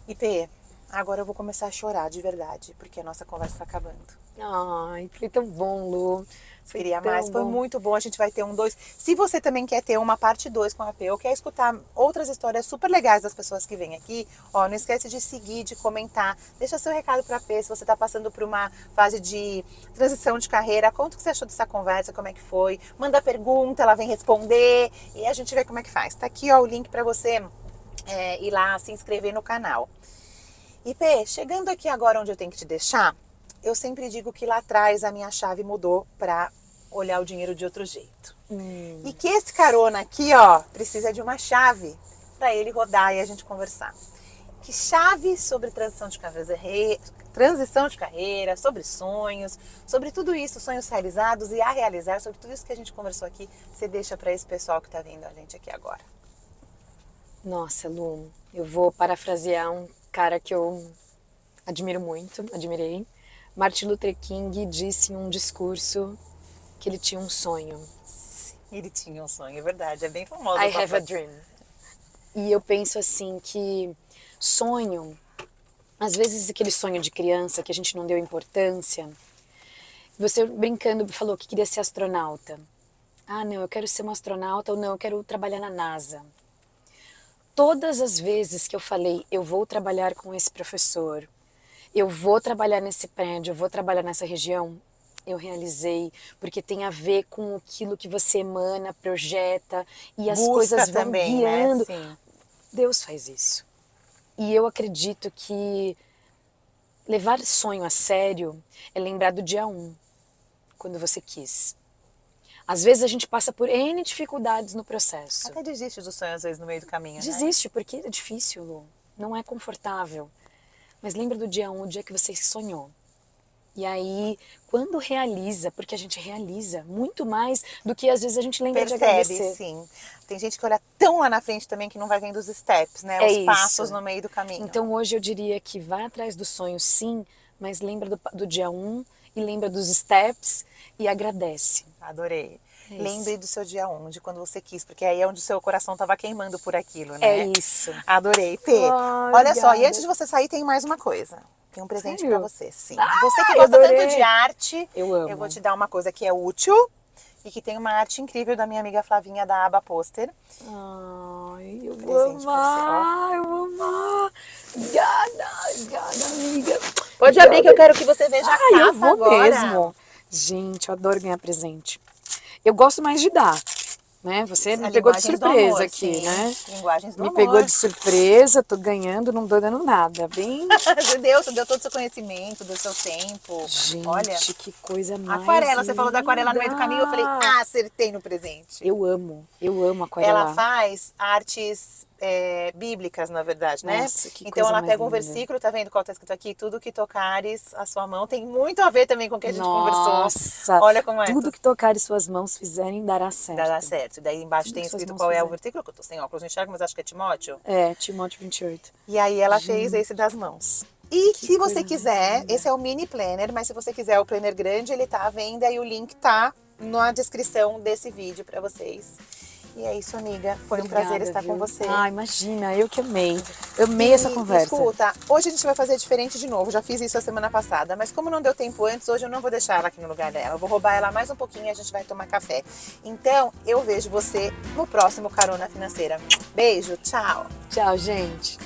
Speaker 2: E Pê, agora eu vou começar a chorar de verdade, porque a nossa conversa está acabando.
Speaker 3: Ai, foi tão bom, Lu.
Speaker 2: Queria mais, foi muito bom. A gente vai ter 2. Se você também quer ter uma parte 2 com a Pê, ou quer escutar outras histórias super legais das pessoas que vêm aqui, ó, não esquece de seguir, de comentar. Deixa seu recado pra Pê, se você tá passando por uma fase de transição de carreira, conta o que você achou dessa conversa, como é que foi. Manda pergunta, ela vem responder e a gente vê como é que faz. Tá aqui, ó, o link pra você ir lá se inscrever no canal. E Pê, chegando aqui agora onde eu tenho que te deixar, eu sempre digo que lá atrás a minha chave mudou para olhar o dinheiro de outro jeito. E que esse carona aqui, ó, precisa de uma chave para ele rodar e a gente conversar. Que chave sobre transição de carreira, sobre sonhos, sobre tudo isso, sonhos realizados e a realizar, sobre tudo isso que a gente conversou aqui, você deixa para esse pessoal que tá vendo a gente aqui agora.
Speaker 3: Nossa, Lu, eu vou parafrasear um cara que eu admirei. Martin Luther King disse em um discurso que ele tinha um sonho.
Speaker 2: Ele tinha um sonho, é verdade, é bem famoso.
Speaker 3: I have a dream. E eu penso assim que sonho, às vezes aquele sonho de criança que a gente não deu importância, você brincando falou que queria ser astronauta. Ah, não, eu quero ser uma astronauta, ou não, eu quero trabalhar na NASA. Todas as vezes que eu falei, eu vou trabalhar com esse professor, eu vou trabalhar nesse prédio, eu vou trabalhar nessa região, eu realizei, porque tem a ver com aquilo que você emana, projeta, e as coisas vão
Speaker 2: também,
Speaker 3: guiando.
Speaker 2: né? Sim.
Speaker 3: Deus faz isso. E eu acredito que levar sonho a sério é lembrar do dia 1, quando você quis. Às vezes a gente passa por N dificuldades no processo.
Speaker 2: Até desiste do sonho às vezes no meio do caminho, né?
Speaker 3: Desiste, porque é difícil, Lu. Não é confortável. Mas lembra do dia 1, o dia que você sonhou. E aí, quando realiza, porque a gente realiza muito mais do que às vezes a gente lembra de agradecer.
Speaker 2: Sim. Tem gente que olha tão lá na frente também que não vai vendo os steps, né? Os passos no meio do caminho.
Speaker 3: Então hoje eu diria que vai atrás do sonho sim, mas lembra do dia 1 e lembra dos steps e agradece.
Speaker 2: Adorei.
Speaker 3: É
Speaker 2: Lembre do seu dia 1, de quando você quis, porque aí é onde o seu coração estava queimando por aquilo, né?
Speaker 3: É isso.
Speaker 2: Adorei. Pê, olha só, e antes de você sair tem mais uma coisa. Tem um presente pra você, sim. Você que gosta tanto de arte,
Speaker 3: eu amo.
Speaker 2: Eu vou te dar uma coisa que é útil e que tem uma arte incrível da minha amiga Flavinha da Aba Pôster.
Speaker 3: Ai, eu vou
Speaker 2: Presente pra
Speaker 3: amar, eu vou amar. Obrigada, amiga.
Speaker 2: Pode abrir que eu quero que você veja a capa
Speaker 3: eu vou
Speaker 2: agora.
Speaker 3: mesmo. Gente, eu adoro ganhar presente. Eu gosto mais de dar, né? Você me
Speaker 2: A
Speaker 3: pegou de
Speaker 2: linguagens do
Speaker 3: surpresa
Speaker 2: amor,
Speaker 3: aqui,
Speaker 2: sim.
Speaker 3: né?
Speaker 2: Linguagens do
Speaker 3: Me
Speaker 2: amor.
Speaker 3: pegou de surpresa, tô ganhando, não tô dando nada. Bem,
Speaker 2: Você deu todo o seu conhecimento, do seu tempo.
Speaker 3: gente,
Speaker 2: Olha,
Speaker 3: que coisa mais
Speaker 2: aquarela, você falou da aquarela no meio do caminho, eu falei,
Speaker 3: linda!
Speaker 2: acertei no presente.
Speaker 3: Eu amo
Speaker 2: Ela
Speaker 3: aquarelar.
Speaker 2: faz artes bíblicas, na verdade, né?
Speaker 3: Nossa, que
Speaker 2: Então
Speaker 3: coisa
Speaker 2: ela
Speaker 3: mais
Speaker 2: pega um
Speaker 3: linda.
Speaker 2: versículo, tá vendo qual tá escrito aqui? Tudo que tocares a sua mão. Tem muito a ver também com o que a gente conversou.
Speaker 3: Nossa,
Speaker 2: Olha como é.
Speaker 3: tudo que tocar em suas mãos fizerem dará certo.
Speaker 2: Dará certo. Daí embaixo
Speaker 3: Tudo
Speaker 2: tem
Speaker 3: que suas
Speaker 2: escrito
Speaker 3: mãos
Speaker 2: qual é o
Speaker 3: fizerem.
Speaker 2: versículo, que eu tô sem óculos, não enxergo, mas acho que é Timóteo.
Speaker 3: É, Timóteo 28.
Speaker 2: E aí ela fez esse das mãos. E
Speaker 3: Que
Speaker 2: se
Speaker 3: coisa
Speaker 2: você
Speaker 3: mais
Speaker 2: quiser,
Speaker 3: linda.
Speaker 2: esse é o mini planner, mas se você quiser o planner grande, ele tá à venda e o link tá na descrição desse vídeo pra vocês. E é isso, amiga. Foi um prazer
Speaker 3: Obrigada,
Speaker 2: estar com
Speaker 3: viu?
Speaker 2: você.
Speaker 3: Ah, imagina, eu que amei. Eu amei essa conversa.
Speaker 2: Escuta, hoje a gente vai fazer diferente de novo. Já fiz isso a semana passada, mas como não deu tempo antes, hoje eu não vou deixar ela aqui no lugar dela. Eu vou roubar ela mais um pouquinho e a gente vai tomar café. Então, eu vejo você no próximo Carona Financeira. Beijo, tchau!
Speaker 3: Tchau, gente.